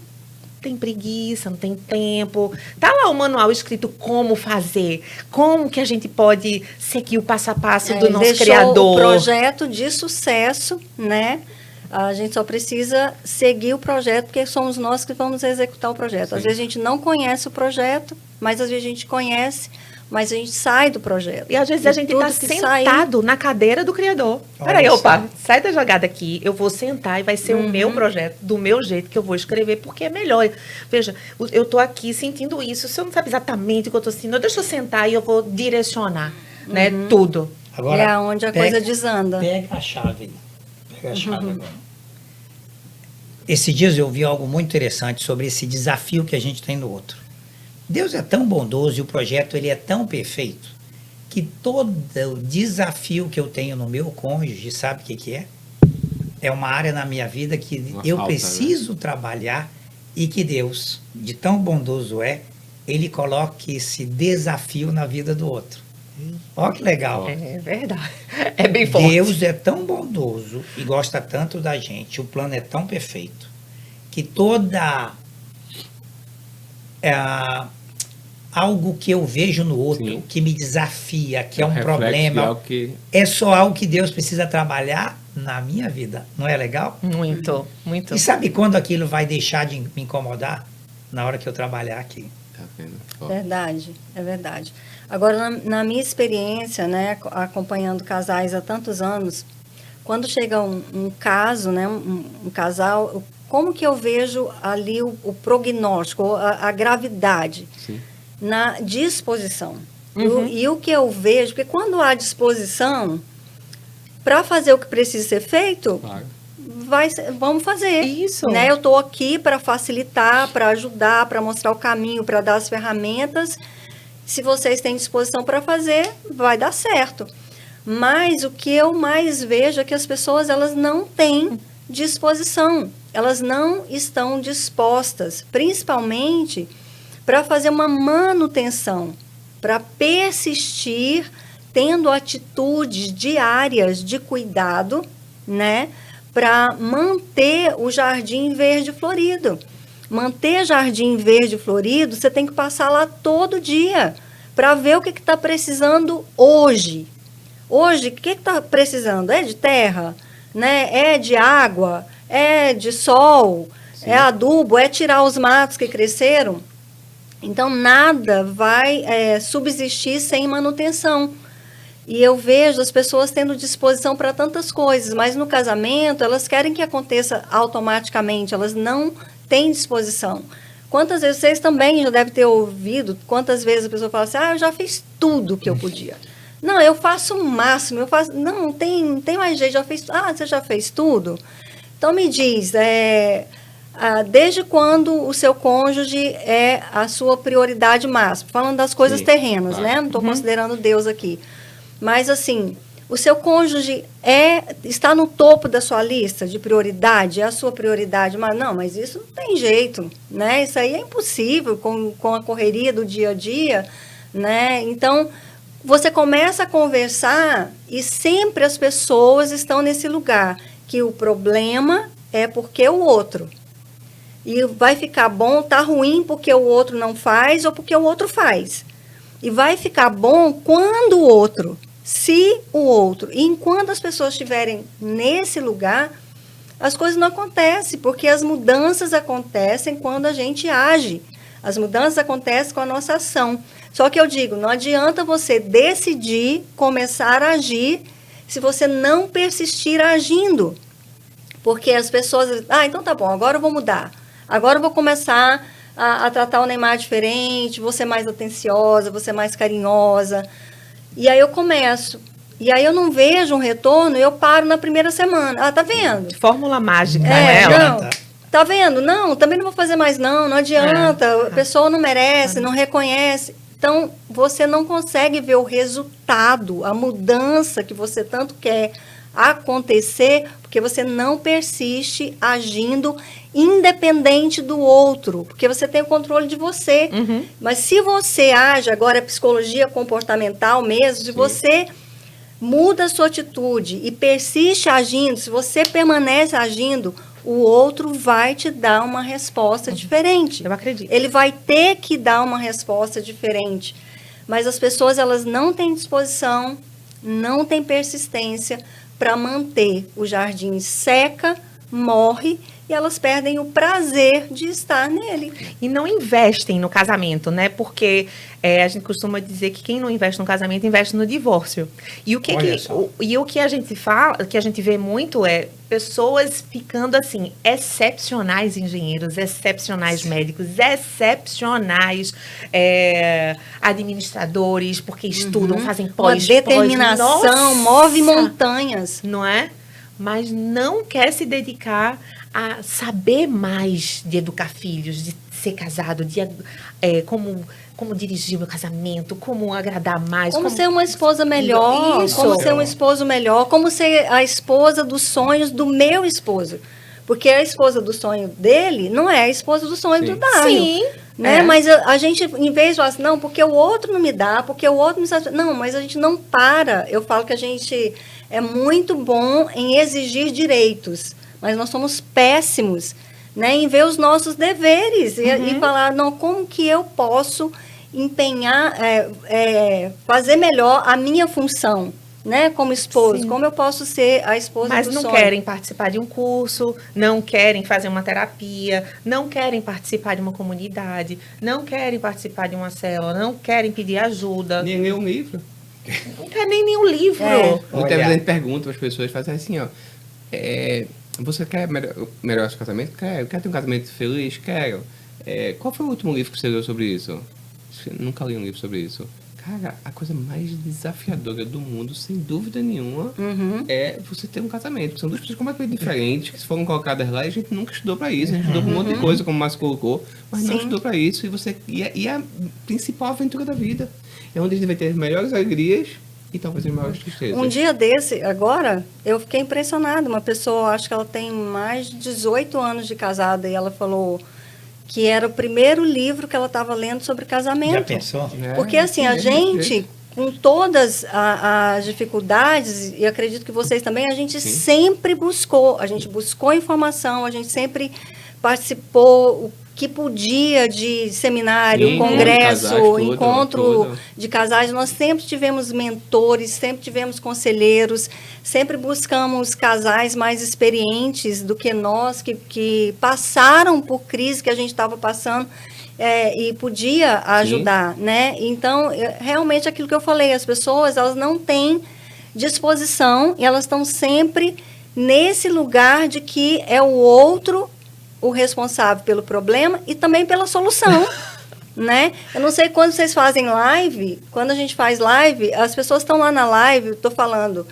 [SPEAKER 2] tem preguiça, não tem tempo. Tá lá o manual escrito como fazer, como que a gente pode seguir o passo a passo do nosso
[SPEAKER 1] deixou
[SPEAKER 2] criador.
[SPEAKER 1] o projeto de sucesso, né? A gente só precisa seguir o projeto, porque somos nós que vamos executar o projeto.
[SPEAKER 3] Sim.
[SPEAKER 1] Às vezes a gente não conhece o projeto, mas às vezes a gente conhece, mas a gente sai do projeto.
[SPEAKER 2] E às vezes a gente
[SPEAKER 1] tudo
[SPEAKER 2] está
[SPEAKER 1] que
[SPEAKER 2] sentado na cadeira do criador.
[SPEAKER 4] Olha
[SPEAKER 2] Peraí,
[SPEAKER 4] só.
[SPEAKER 2] opa, sai da jogada aqui, eu vou sentar e vai ser o meu projeto, do meu jeito que eu vou escrever, porque é melhor. Veja, eu tô aqui sentindo isso, se eu não sabe exatamente o que eu tô sentindo, deixa eu sentar e eu vou direcionar, né, tudo.
[SPEAKER 4] Agora,
[SPEAKER 1] É onde a coisa desanda.
[SPEAKER 4] Pega a chave. Pega a chave agora. Esses dias eu vi algo muito interessante sobre esse desafio que a gente tem no outro. Deus é tão bondoso e o projeto ele é tão perfeito que todo o desafio que eu tenho no meu cônjuge, sabe o que que é? É uma área na minha vida que
[SPEAKER 3] Uma
[SPEAKER 4] eu
[SPEAKER 3] falta,
[SPEAKER 4] preciso trabalhar e que Deus, de tão bondoso ele coloca esse desafio na vida do outro. Olha que legal.
[SPEAKER 2] É verdade. É bem forte.
[SPEAKER 4] Deus é tão bondoso e gosta tanto da gente, o plano é tão perfeito, que toda algo que eu vejo no outro,
[SPEAKER 3] Sim.
[SPEAKER 4] que me desafia, que é um
[SPEAKER 3] reflexo de
[SPEAKER 4] problema,
[SPEAKER 3] algo que...
[SPEAKER 4] é só algo que Deus precisa trabalhar na minha vida. Não é legal?
[SPEAKER 2] Muito, muito.
[SPEAKER 4] E sabe quando aquilo vai deixar de me incomodar? Na hora que eu trabalhar aqui.
[SPEAKER 3] Tá vendo? Ó.
[SPEAKER 1] Verdade, é verdade. Agora, na minha experiência, né, acompanhando casais há tantos anos, quando chega um caso, né, um casal, como que eu vejo ali o prognóstico, a gravidade?
[SPEAKER 3] Sim.
[SPEAKER 1] Na disposição.
[SPEAKER 2] Uhum.
[SPEAKER 1] E o que eu vejo, porque quando há disposição, para fazer o que precisa ser feito,
[SPEAKER 3] Claro.
[SPEAKER 1] vamos fazer.
[SPEAKER 2] Isso.
[SPEAKER 1] Né? Eu estou aqui para facilitar, para ajudar, para mostrar o caminho, para dar as ferramentas. Se vocês têm disposição para fazer, vai dar certo. Mas o que eu mais vejo é que as pessoas elas não têm disposição. Elas não estão dispostas, principalmente para fazer uma manutenção, para persistir tendo atitudes diárias de cuidado, né, para manter o jardim verde florido. Manter jardim verde florido, você tem que passar lá todo dia para ver o que está precisando hoje. Hoje, o que está precisando? É de terra, né? É de água, é de sol,
[SPEAKER 3] Sim.
[SPEAKER 1] é adubo, é tirar os matos que cresceram. Então, nada vai subsistir sem manutenção. E eu vejo as pessoas tendo disposição para tantas coisas, mas no casamento elas querem que aconteça automaticamente, elas não têm disposição. Quantas vezes, vocês também já devem ter ouvido, quantas vezes a pessoa fala assim, eu já fiz tudo que eu podia. Não, eu faço o máximo, não tem mais jeito, já fez, você já fez tudo? Então me diz, desde quando o seu cônjuge é a sua prioridade máxima? Falando das coisas
[SPEAKER 3] Sim,
[SPEAKER 1] terrenas,
[SPEAKER 3] claro.
[SPEAKER 1] né? Não estou considerando Deus aqui. Mas, assim, o seu cônjuge está no topo da sua lista de prioridade? É a sua prioridade? Mas não, mas isso não tem jeito, né? Isso aí é impossível com a correria do dia a dia, né? Então, você começa a conversar e sempre as pessoas estão nesse lugar, que o problema é porque o outro. E vai ficar bom, tá ruim porque o outro não faz ou porque o outro faz. E vai ficar bom quando o outro, se o outro. E enquanto as pessoas estiverem nesse lugar, as coisas não acontecem, porque as mudanças acontecem quando a gente age. As mudanças acontecem com a nossa ação. Só que eu digo, não adianta você decidir começar a agir se você não persistir agindo. Porque as pessoas, então tá bom, agora eu vou mudar. Agora eu vou começar a tratar o Neymar diferente, vou ser mais atenciosa, vou ser mais carinhosa. E aí eu começo. E aí eu não vejo um retorno, eu paro na primeira semana. Tá vendo?
[SPEAKER 2] Fórmula mágica,
[SPEAKER 1] É,
[SPEAKER 2] né?
[SPEAKER 1] não. Tá vendo? Não, também não vou fazer mais não adianta. A pessoa não merece, não reconhece. Então, você não consegue ver o resultado, a mudança que você tanto quer acontecer, porque você não persiste agindo independente do outro, porque você tem o controle de você.
[SPEAKER 2] Uhum.
[SPEAKER 1] Mas se você age, agora é psicologia comportamental mesmo, se você muda a sua atitude e persiste agindo, se você permanece agindo, o outro vai te dar uma resposta diferente.
[SPEAKER 2] Eu acredito.
[SPEAKER 1] Ele vai ter que dar uma resposta diferente. Mas as pessoas, elas não têm disposição, não têm persistência para manter o jardim seca, morre, e elas perdem o prazer de estar nele.
[SPEAKER 2] E não investem no casamento, né? Porque a gente costuma dizer que quem não investe no casamento, investe no divórcio. E o que, o que a gente fala, que a gente vê muito é pessoas ficando assim, excepcionais engenheiros, excepcionais médicos, excepcionais administradores, porque estudam, fazem
[SPEAKER 1] Uma determinação, move montanhas.
[SPEAKER 2] Não é? Mas não quer se dedicar a saber mais de educar filhos, de ser casado, de como dirigir o meu casamento, como agradar mais.
[SPEAKER 1] Como ser uma esposa melhor, como ser um esposo melhor, como ser a esposa dos sonhos do meu esposo. Porque a esposa do sonho dele não é a esposa do sonho do Dário.
[SPEAKER 2] Sim.
[SPEAKER 1] Né? Mas a gente, em vez de falar assim, não, porque o outro não me dá, porque o outro não sabe. Não, mas a gente não para. Eu falo que a gente é muito bom em exigir direitos, mas nós somos péssimos, né, em ver os nossos deveres e falar, não, como que eu posso empenhar, fazer melhor a minha função, né, como esposo, Sim. como eu posso ser a esposa
[SPEAKER 2] Mas
[SPEAKER 1] do
[SPEAKER 2] não
[SPEAKER 1] sonho.
[SPEAKER 2] Querem participar de um curso, não querem fazer uma terapia, não querem participar de uma comunidade, não querem participar de uma célula, não querem pedir ajuda.
[SPEAKER 3] Nem ler um livro.
[SPEAKER 2] Não quer nem nenhum livro.
[SPEAKER 3] Muitas vezes a gente pergunta para as pessoas, fazem assim, ó, você quer melhorar seu casamento? Quero. Quer ter um casamento feliz? Quero. Qual foi o último livro que você leu sobre isso? Nunca li um livro sobre isso. Cara, a coisa mais desafiadora do mundo, sem dúvida nenhuma, é você ter um casamento. São duas pessoas completamente diferentes, que foram colocadas lá e a gente nunca estudou para isso. A gente estudou um monte de coisa, como o Márcio colocou, mas não estudou para isso. E a principal aventura da vida. É onde a gente vai ter as melhores alegrias e talvez as maiores tristezas.
[SPEAKER 1] Um dia desse, agora, eu fiquei impressionada. Uma pessoa, acho que ela tem mais de 18 anos de casada, e ela falou que era o primeiro livro que ela estava lendo sobre casamento.
[SPEAKER 4] Já pensou?
[SPEAKER 1] Porque assim, a gente, com todas as dificuldades, e acredito que vocês também, a gente sempre buscou. A gente buscou informação, a gente sempre participou o que podia de seminário, congresso, encontro de casais. Nós sempre tivemos mentores, sempre tivemos conselheiros, sempre buscamos casais mais experientes do que nós, que passaram por crise que a gente estava passando e podia ajudar, né? Então, realmente aquilo que eu falei, as pessoas, elas não têm disposição e elas estão sempre nesse lugar de que é o outro o responsável pelo problema e também pela solução, né? Eu não sei quando vocês fazem live, quando a gente faz live, as pessoas estão lá na live, estou falando,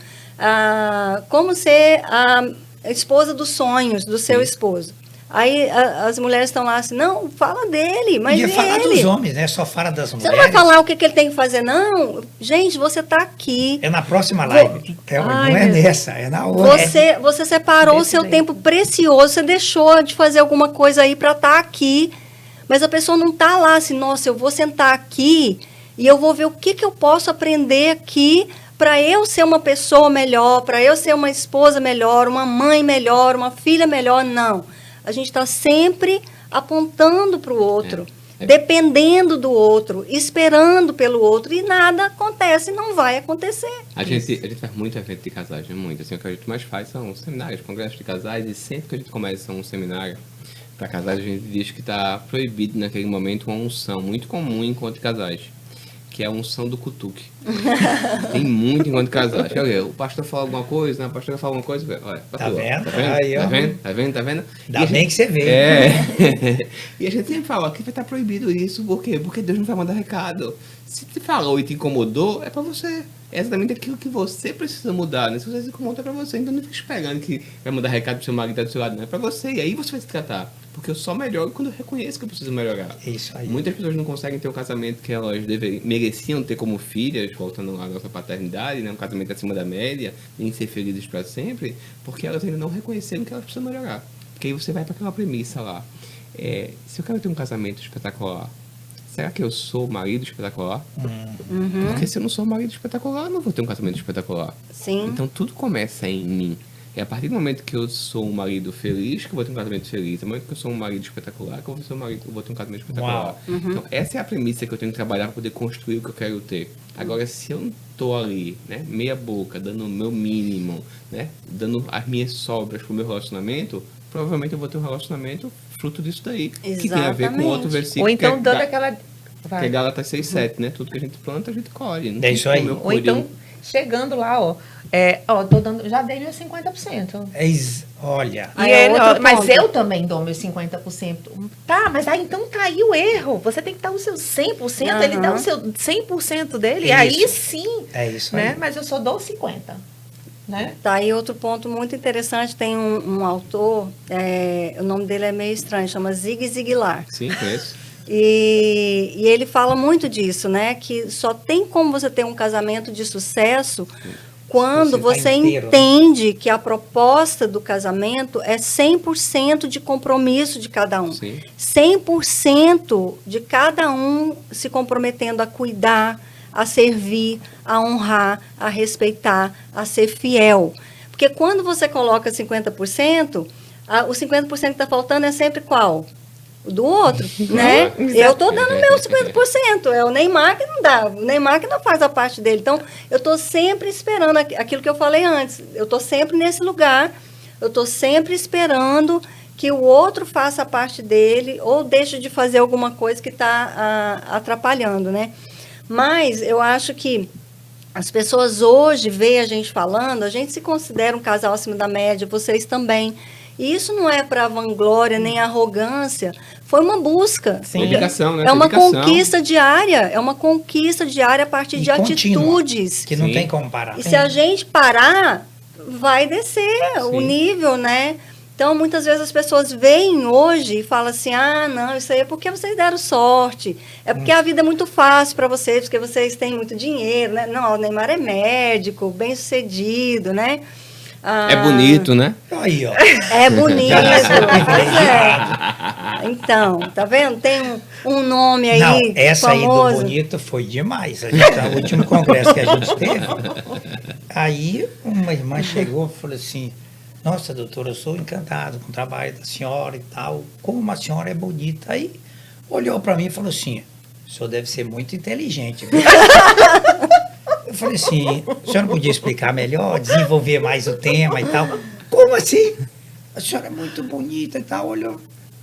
[SPEAKER 1] como ser a esposa dos sonhos do seu esposo. Aí as mulheres estão lá assim, não, fala dele, mas
[SPEAKER 4] e falar dos homens, né? Só fala das mulheres.
[SPEAKER 1] Você não vai falar o que ele tem que fazer, não? Gente, você está aqui.
[SPEAKER 4] É na próxima live. Não é nessa, é na outra.
[SPEAKER 1] Você separou o seu tempo precioso, você deixou de fazer alguma coisa aí para estar aqui, mas a pessoa não está lá assim, nossa, eu vou sentar aqui e eu vou ver o que eu posso aprender aqui para eu ser uma pessoa melhor, para eu ser uma esposa melhor, uma mãe melhor, uma filha melhor. Não. A gente está sempre apontando para o outro, dependendo do outro, esperando pelo outro, e nada acontece, não vai acontecer.
[SPEAKER 3] A gente faz muito evento de casais, né? Muito. Assim, o que a gente mais faz são seminários, congressos de casais, e sempre que a gente começa um seminário para casais, a gente diz que está proibido naquele momento uma unção muito comum em encontro de casais, que é a unção do cutuque. Tem muito enquanto casais. O pastor fala alguma coisa, a pastora fala alguma coisa, olha,
[SPEAKER 4] tá vendo?
[SPEAKER 3] Tá vendo?
[SPEAKER 4] Ainda bem que você vê.
[SPEAKER 3] E a gente sempre fala que vai estar proibido isso, por quê? Porque Deus não vai mandar recado. Se te falou e te incomodou, é pra você. É exatamente aquilo que você precisa mudar, né? Se você se incomoda, é pra você. Então não fique esperando que vai mandar recado pro seu marido que tá do seu lado, não. É pra você. E aí você vai se tratar. Porque eu só melhoro quando eu reconheço que eu preciso melhorar.
[SPEAKER 4] Isso aí.
[SPEAKER 3] Muitas pessoas não conseguem ter o casamento que elas mereciam ter como filhas, voltando à nossa paternidade, né? Um casamento acima da média, nem ser felizes para sempre, porque elas ainda não reconheceram que elas precisam melhorar. Porque aí você vai para aquela premissa lá. Se eu quero ter um casamento espetacular, será que eu sou marido espetacular? Porque se eu não sou marido espetacular, eu não vou ter um casamento espetacular.
[SPEAKER 1] Sim.
[SPEAKER 3] Então tudo começa em mim. É a partir do momento que eu sou um marido feliz, que eu vou ter um casamento feliz. No momento que eu sou um marido espetacular, que eu vou ser um marido, eu vou ter um casamento espetacular. Então, essa é a premissa que eu tenho que trabalhar para poder construir o que eu quero ter. Agora, se eu não tô ali, né, meia boca, dando o meu mínimo, né, dando as minhas sobras pro meu relacionamento, provavelmente eu vou ter um relacionamento fruto disso daí. Que tem a ver com outro versículo.
[SPEAKER 2] Ou então
[SPEAKER 3] que
[SPEAKER 2] dando
[SPEAKER 3] é,
[SPEAKER 2] aquela...
[SPEAKER 3] que é Gálatas 6:7, né? Tudo que a gente planta, a gente colhe. Não
[SPEAKER 4] É isso aí.
[SPEAKER 2] Ou então, chegando lá, tô dando, já dei meus 50%.
[SPEAKER 4] Olha,
[SPEAKER 2] E
[SPEAKER 1] Aí é
[SPEAKER 2] ele,
[SPEAKER 1] outro
[SPEAKER 2] mas
[SPEAKER 1] ponto.
[SPEAKER 2] eu também dou meus 50%. Tá, mas aí então tá aí o erro. Você tem que dar o seu 100%, ele dá o seu 100% dele, e aí
[SPEAKER 4] Isso.
[SPEAKER 2] sim.
[SPEAKER 4] é isso
[SPEAKER 2] Né?
[SPEAKER 4] aí.
[SPEAKER 2] Mas eu só dou 50%. Né?
[SPEAKER 1] Tá aí outro ponto muito interessante, tem um autor, o nome dele é meio estranho, chama Zig Ziglar.
[SPEAKER 3] Sim, conheço.
[SPEAKER 1] E ele fala muito disso, né? Que só tem como você ter um casamento de sucesso quando
[SPEAKER 4] Você tá
[SPEAKER 1] você
[SPEAKER 4] inteiro.
[SPEAKER 1] entende que a proposta do casamento é 100% de compromisso de cada um.
[SPEAKER 3] Sim.
[SPEAKER 1] 100% de cada um se comprometendo a cuidar, a servir, a honrar, a respeitar, a ser fiel. Porque quando você coloca 50%, o 50% que está faltando é sempre qual? O do outro, né? Eu estou dando meu 50%, é o Neymar que não dá, o Neymar que não faz a parte dele. Então, eu estou sempre esperando aquilo que eu falei antes, eu estou sempre nesse lugar, eu estou sempre esperando que o outro faça a parte dele ou deixe de fazer alguma coisa que está atrapalhando, né? Mas eu acho que as pessoas hoje veem a gente falando, a gente se considera um casal acima da média, vocês também. E isso não é para vanglória nem arrogância, foi uma busca.
[SPEAKER 4] Sim.
[SPEAKER 3] Dedicação, né?
[SPEAKER 1] É uma
[SPEAKER 3] Dedicação.
[SPEAKER 1] conquista diária a partir
[SPEAKER 4] E
[SPEAKER 1] de
[SPEAKER 4] contínua,
[SPEAKER 1] atitudes.
[SPEAKER 4] que não
[SPEAKER 3] Sim.
[SPEAKER 4] tem como parar.
[SPEAKER 1] E se a gente parar, vai descer o
[SPEAKER 3] Sim.
[SPEAKER 1] nível, né? Então, muitas vezes as pessoas veem hoje e falam assim, não, isso aí é porque vocês deram sorte, é porque a vida é muito fácil para vocês, porque vocês têm muito dinheiro, né? Não, o Neymar é médico, bem sucedido, né?
[SPEAKER 3] É bonito, né?
[SPEAKER 4] Aí, ó.
[SPEAKER 1] É bonito,
[SPEAKER 4] Já nasceu
[SPEAKER 1] pois é. Então, tá vendo? Tem um nome aí
[SPEAKER 4] Não, essa aí
[SPEAKER 1] famoso.
[SPEAKER 4] do bonito foi demais. O último congresso que a gente teve. Aí uma irmã chegou e falou assim, nossa, doutora, eu sou encantado com o trabalho da senhora e tal. Como a senhora é bonita. Aí olhou para mim e falou assim, o senhor deve ser muito inteligente. Viu? Eu falei assim, a senhora podia explicar melhor, desenvolver mais o tema e tal. Como assim? A senhora é muito bonita e tal, olhou.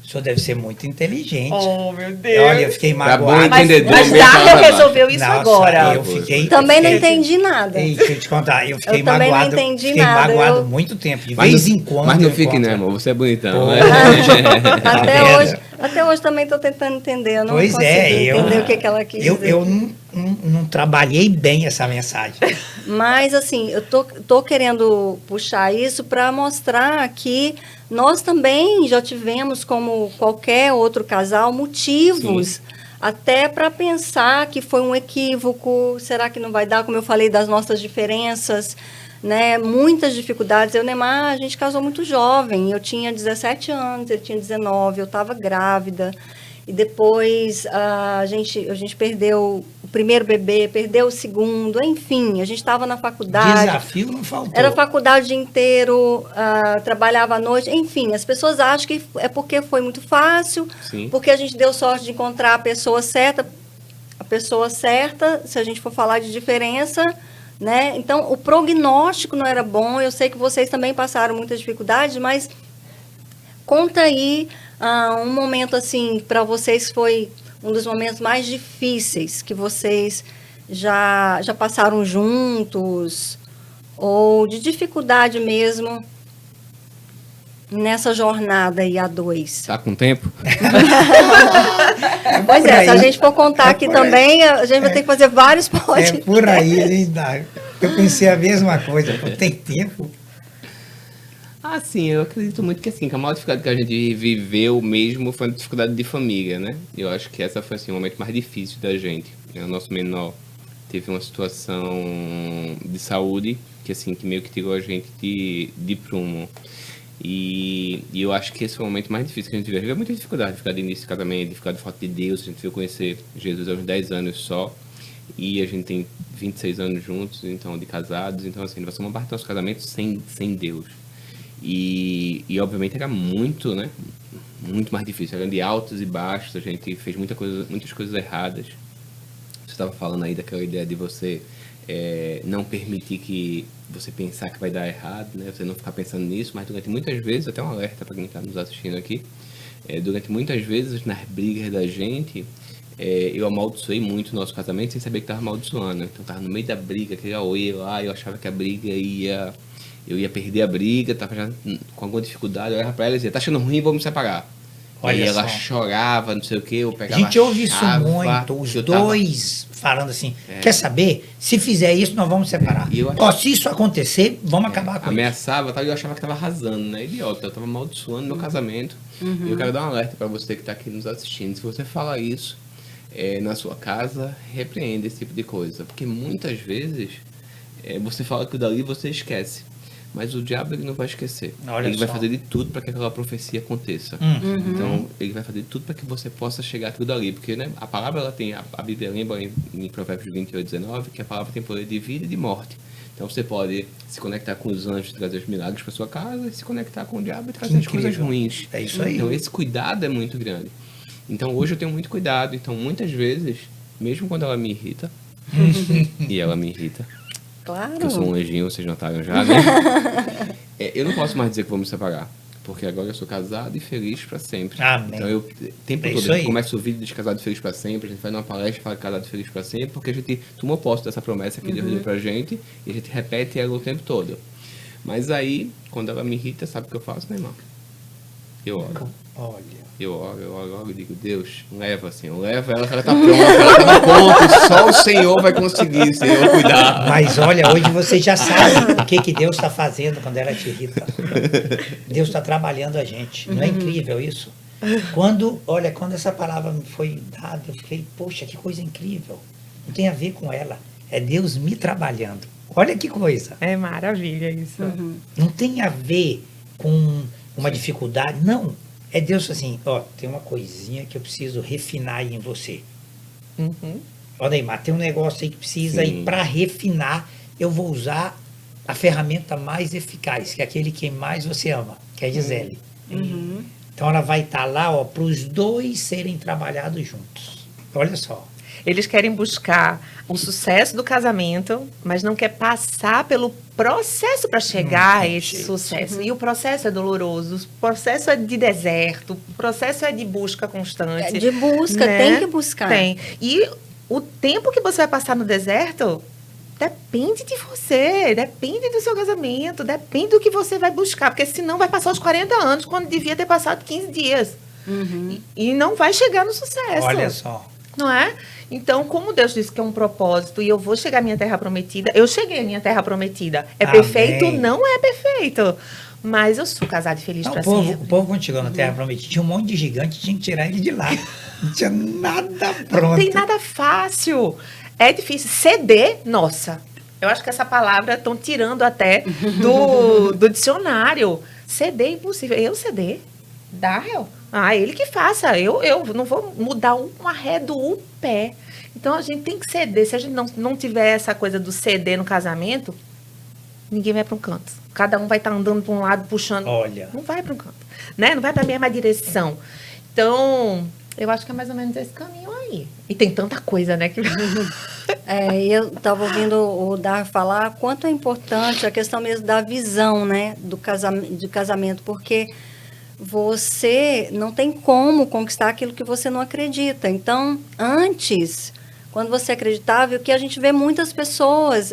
[SPEAKER 4] O senhor deve ser muito inteligente.
[SPEAKER 2] Oh, meu Deus.
[SPEAKER 4] Olha, eu fiquei
[SPEAKER 3] Tá bom,
[SPEAKER 4] magoado.
[SPEAKER 3] entendedor.
[SPEAKER 2] Mas
[SPEAKER 3] meio
[SPEAKER 2] Darwin
[SPEAKER 3] palavra
[SPEAKER 2] resolveu isso
[SPEAKER 4] Nossa,
[SPEAKER 2] agora.
[SPEAKER 4] Eu fiquei,
[SPEAKER 1] Também não
[SPEAKER 4] eu fiquei-
[SPEAKER 1] entendi nada.
[SPEAKER 4] Ei, deixa eu te contar, eu fiquei
[SPEAKER 1] Eu também não
[SPEAKER 4] magoado.
[SPEAKER 1] entendi
[SPEAKER 4] fiquei
[SPEAKER 1] nada,
[SPEAKER 4] magoado
[SPEAKER 1] eu-
[SPEAKER 4] muito tempo. De
[SPEAKER 3] Mas
[SPEAKER 4] vez
[SPEAKER 3] não,
[SPEAKER 4] em quando.
[SPEAKER 3] mas não
[SPEAKER 4] eu
[SPEAKER 3] fique, né,
[SPEAKER 4] encontro.
[SPEAKER 3] amor? Você é bonitão,
[SPEAKER 4] Pô.
[SPEAKER 3] né?
[SPEAKER 1] Até
[SPEAKER 4] vendo?
[SPEAKER 1] hoje também estou tentando entender. Eu não
[SPEAKER 4] Pois
[SPEAKER 1] consigo
[SPEAKER 4] é,
[SPEAKER 1] entender o que ela quis dizer.
[SPEAKER 4] eu não trabalhei bem essa mensagem.
[SPEAKER 1] Mas, assim, eu tô querendo puxar isso para mostrar que nós também já tivemos, como qualquer outro casal, motivos até para pensar que foi um equívoco. Será que não vai dar? Como eu falei, das nossas diferenças, né? Muitas dificuldades. Eu e o Neymar, a gente casou muito jovem. Eu tinha 17 anos, ele tinha 19, eu estava grávida. E depois a gente perdeu o primeiro bebê, perdeu o segundo, enfim, a gente estava na faculdade.
[SPEAKER 4] Desafio não faltou.
[SPEAKER 1] Era faculdade o dia inteiro, trabalhava à noite, enfim, as pessoas acham que é porque foi muito fácil,
[SPEAKER 3] Sim.
[SPEAKER 1] porque a gente deu sorte de encontrar a pessoa certa, se a gente for falar de diferença, né? Então, o prognóstico não era bom, eu sei que vocês também passaram muitas dificuldades, mas conta aí um momento assim, para vocês foi um dos momentos mais difíceis que vocês já passaram juntos, ou de dificuldade mesmo nessa jornada aí a dois.
[SPEAKER 3] Tá com tempo?
[SPEAKER 1] Pois
[SPEAKER 4] por
[SPEAKER 1] é, se a
[SPEAKER 4] aí.
[SPEAKER 1] gente for contar
[SPEAKER 4] É
[SPEAKER 1] aqui
[SPEAKER 4] por aí.
[SPEAKER 1] também, a gente vai ter que fazer vários
[SPEAKER 4] É
[SPEAKER 1] podcasts.
[SPEAKER 4] por aí, hein, Dário? Eu pensei a mesma coisa, pô, tem tempo.
[SPEAKER 3] Ah, sim, eu acredito muito que assim, que a maior dificuldade que a gente viveu mesmo foi a dificuldade de família, né? Eu acho que essa foi assim, o momento mais difícil da gente. O nosso menor teve uma situação de saúde que assim, que meio que tirou a gente de prumo. E eu acho que esse foi o momento mais difícil que a gente viveu. Muita dificuldade de início de casamento, dificuldade de falta de Deus. A gente veio conhecer Jesus aos 10 anos só. E a gente tem 26 anos juntos, então, de casados. Então, assim, nós somos uma parte do nosso casamento sem Deus. E obviamente era muito, né? Muito mais difícil. Era de altos e baixos, a gente fez muitas coisas erradas. Você estava falando aí daquela ideia de você não permitir que você pensar que vai dar errado, né? Você não ficar pensando nisso, mas durante muitas vezes, até um alerta para quem está nos assistindo aqui, durante muitas vezes nas brigas da gente, eu amaldiçoei muito o nosso casamento sem saber que estava amaldiçoando. Então estava no meio da briga, aquele auê lá, eu achava que a briga eu ia perder a briga, estava já com alguma dificuldade, eu olhava para ela e dizia, tá achando ruim, vamos me separar.
[SPEAKER 4] Olha
[SPEAKER 3] e ela
[SPEAKER 4] só.
[SPEAKER 3] chorava, não sei o que, eu
[SPEAKER 4] A
[SPEAKER 3] pegava
[SPEAKER 4] gente ouve isso
[SPEAKER 3] chave,
[SPEAKER 4] muito, os
[SPEAKER 3] eu tava-
[SPEAKER 4] dois falando assim, quer saber? Se fizer isso, nós vamos separar.
[SPEAKER 3] E eu
[SPEAKER 4] Ó, se isso acontecer, vamos acabar com isso.
[SPEAKER 3] ameaçava tal, e eu achava que tava arrasando, né? Idiota, eu tava amaldiçoando meu casamento. E eu quero dar um alerta para você que tá aqui nos assistindo. Se você fala isso na sua casa, repreenda esse tipo de coisa. Porque muitas vezes você fala aquilo dali e você esquece. Mas o diabo ele não vai esquecer.
[SPEAKER 4] Olha
[SPEAKER 3] ele vai
[SPEAKER 4] só.
[SPEAKER 3] fazer de tudo para que aquela profecia aconteça. Então, ele vai fazer de tudo para que você possa chegar a tudo ali. Porque né, a palavra, ela tem, a Bíblia lembra em Provérbios 28:19, que a palavra tem poder de vida e de morte. Então, você pode se conectar com os anjos e trazer os milagres para sua casa, e se conectar com o diabo e trazer as coisas
[SPEAKER 4] incrível.
[SPEAKER 3] ruins.
[SPEAKER 4] É isso aí.
[SPEAKER 3] Então, esse cuidado é muito grande. Então, hoje eu tenho muito cuidado. Então, muitas vezes, mesmo quando ela me irrita, e ela me irrita,
[SPEAKER 1] Claro.
[SPEAKER 3] porque eu sou um anjinho, vocês notaram já, né? Eu não posso mais dizer que vou me separar. Porque agora eu sou casado e feliz pra sempre.
[SPEAKER 4] Amém.
[SPEAKER 3] Então eu, o tempo
[SPEAKER 4] É
[SPEAKER 3] todo,
[SPEAKER 4] isso
[SPEAKER 3] a
[SPEAKER 4] aí.
[SPEAKER 3] gente começa o vídeo de casado e feliz pra sempre, a gente vai numa palestra e fala casado e feliz pra sempre, porque a gente tomou posse dessa promessa que Deus deu pra gente e a gente repete ela o tempo todo. Mas aí, quando ela me irrita, sabe o que eu faço, né, irmão? Eu oro.
[SPEAKER 4] Olha.
[SPEAKER 3] Eu oro e digo, Deus, leva, Senhor, leva ela, que ela tá pronta, ela tá no ponto, só o Senhor vai conseguir, Senhor, cuidar.
[SPEAKER 4] Mas olha, hoje você já sabe o que Deus está fazendo quando ela te irrita. Deus está trabalhando a gente. Não é incrível isso? Quando essa palavra me foi dada, eu fiquei, poxa, que coisa incrível. Não tem a ver com ela. É Deus me trabalhando. Olha que coisa.
[SPEAKER 2] É maravilha isso.
[SPEAKER 4] Não tem a ver com uma dificuldade. Não. É Deus assim, ó, tem uma coisinha que eu preciso refinar aí em você.
[SPEAKER 2] Uhum.
[SPEAKER 4] Ó, Neymar, tem um negócio aí que precisa
[SPEAKER 3] Sim.
[SPEAKER 4] ir para refinar. Eu vou usar a ferramenta mais eficaz, que é aquele que mais você ama, que é a Gisele. Então ela vai estar lá, ó, para os dois serem trabalhados juntos. Olha só.
[SPEAKER 2] Eles querem buscar o sucesso do casamento, mas não quer passar pelo processo para chegar a
[SPEAKER 4] tem
[SPEAKER 2] esse
[SPEAKER 4] jeito.
[SPEAKER 2] sucesso. E o processo é doloroso, o processo é de deserto, o processo é de busca constante.
[SPEAKER 1] É de busca,
[SPEAKER 2] né?
[SPEAKER 1] tem que buscar.
[SPEAKER 2] Tem. E o tempo que você vai passar no deserto depende de você, depende do seu casamento, depende do que você vai buscar, porque senão vai passar os 40 anos quando devia ter passado 15 dias. E não vai chegar no sucesso.
[SPEAKER 4] Olha só.
[SPEAKER 2] Não é? Então, como Deus disse que é um propósito e eu vou chegar à minha terra prometida, eu cheguei à minha terra prometida. É
[SPEAKER 4] Amém.
[SPEAKER 2] perfeito? Não é perfeito. Mas eu sou casada e feliz
[SPEAKER 4] Não,
[SPEAKER 2] para
[SPEAKER 4] o povo,
[SPEAKER 2] sempre.
[SPEAKER 4] o povo quando chegou na Terra Prometida, tinha um monte de gigante, tinha que tirar ele de lá. Não tinha nada pronto.
[SPEAKER 2] Não tem nada fácil. É difícil. Ceder, nossa. Eu acho que essa palavra estão tirando até do dicionário. Ceder é impossível. Eu ceder? Dá, réu. Ah, ele que faça. Eu não vou mudar um arredo o pé. Então a gente tem que ceder. Se a gente não tiver essa coisa do ceder no casamento, ninguém vai para um canto. Cada um vai estar andando para um lado, puxando.
[SPEAKER 4] Olha.
[SPEAKER 2] Não vai para um canto. Né? Não vai para a mesma direção. Então, eu acho que é mais ou menos esse caminho aí. E tem tanta coisa, né? Que...
[SPEAKER 1] Eu estava ouvindo o Dar falar quanto é importante a questão mesmo da visão, né, de casamento, porque você não tem como conquistar aquilo que você não acredita. Então, antes, quando você acreditava, o que a gente vê muitas pessoas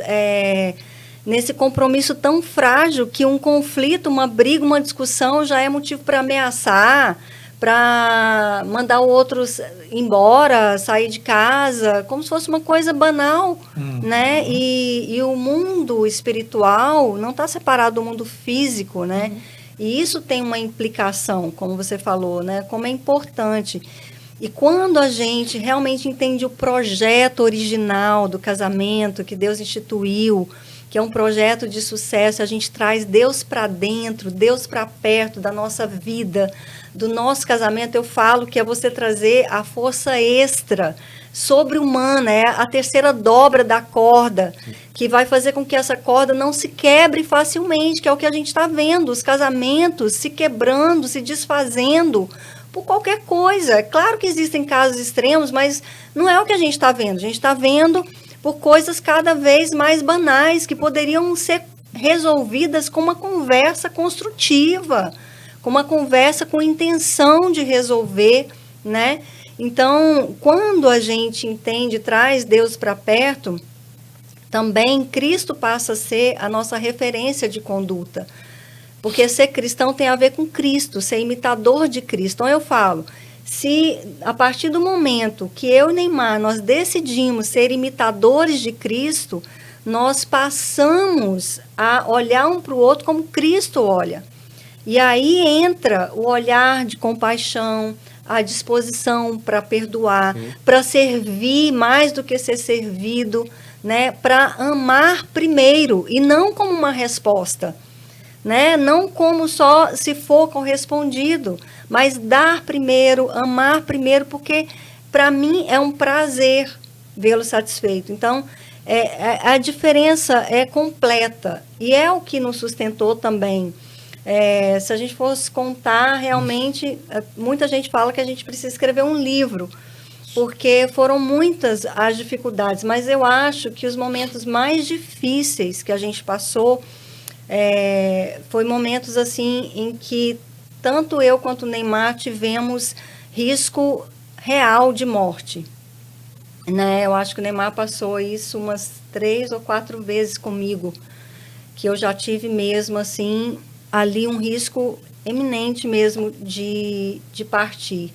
[SPEAKER 1] nesse compromisso tão frágil que um conflito, uma briga, uma discussão já é motivo para ameaçar, para mandar o outro embora, sair de casa, como se fosse uma coisa banal, né? E o mundo espiritual não está separado do mundo físico, né? E isso tem uma implicação, como você falou, né? Como é importante. E quando a gente realmente entende o projeto original do casamento que Deus instituiu, que é um projeto de sucesso, a gente traz Deus para dentro, Deus para perto da nossa vida, do nosso casamento. Eu falo que é você trazer a força extra, sobre-humana, é a terceira dobra da corda, que vai fazer com que essa corda não se quebre facilmente, que é o que a gente está vendo, os casamentos se quebrando, se desfazendo por qualquer coisa. É claro que existem casos extremos, mas não é o que a gente está vendo. A gente está vendo por coisas cada vez mais banais, que poderiam ser resolvidas com uma conversa construtiva, com uma conversa com intenção de resolver, né? Então, quando a gente entende, traz Deus para perto, também Cristo passa a ser a nossa referência de conduta. Porque ser cristão tem a ver com Cristo, ser imitador de Cristo. Então, eu falo, se a partir do momento que eu e Neymar, nós decidimos ser imitadores de Cristo, nós passamos a olhar um para o outro como Cristo olha. E aí entra o olhar de compaixão, a disposição para perdoar, para servir mais do que ser servido, né? Para amar primeiro e não como uma resposta, né? Não como só se for correspondido, mas dar primeiro, amar primeiro, porque para mim é um prazer vê-lo satisfeito. Então, a diferença é completa e é o que nos sustentou também. Se a gente fosse contar, realmente, muita gente fala que a gente precisa escrever um livro, porque foram muitas as dificuldades, mas eu acho que os momentos mais difíceis que a gente passou foi momentos assim em que tanto eu quanto o Neymar tivemos risco real de morte. Né? Eu acho que o Neymar passou isso umas 3 ou 4 vezes comigo, que eu já tive mesmo assim ali um risco eminente mesmo de partir.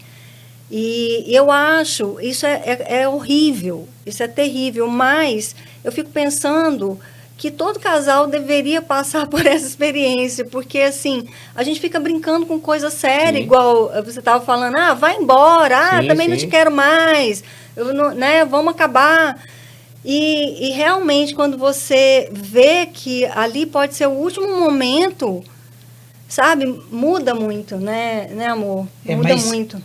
[SPEAKER 1] E eu acho, isso é horrível, isso é terrível, mas eu fico pensando que todo casal deveria passar por essa experiência, porque assim, a gente fica brincando com coisa séria, igual você estava falando, vai embora, também não te quero mais, né, vamos acabar. E realmente, quando você vê que ali pode ser o último momento, sabe, muda muito, né amor? Muda muito.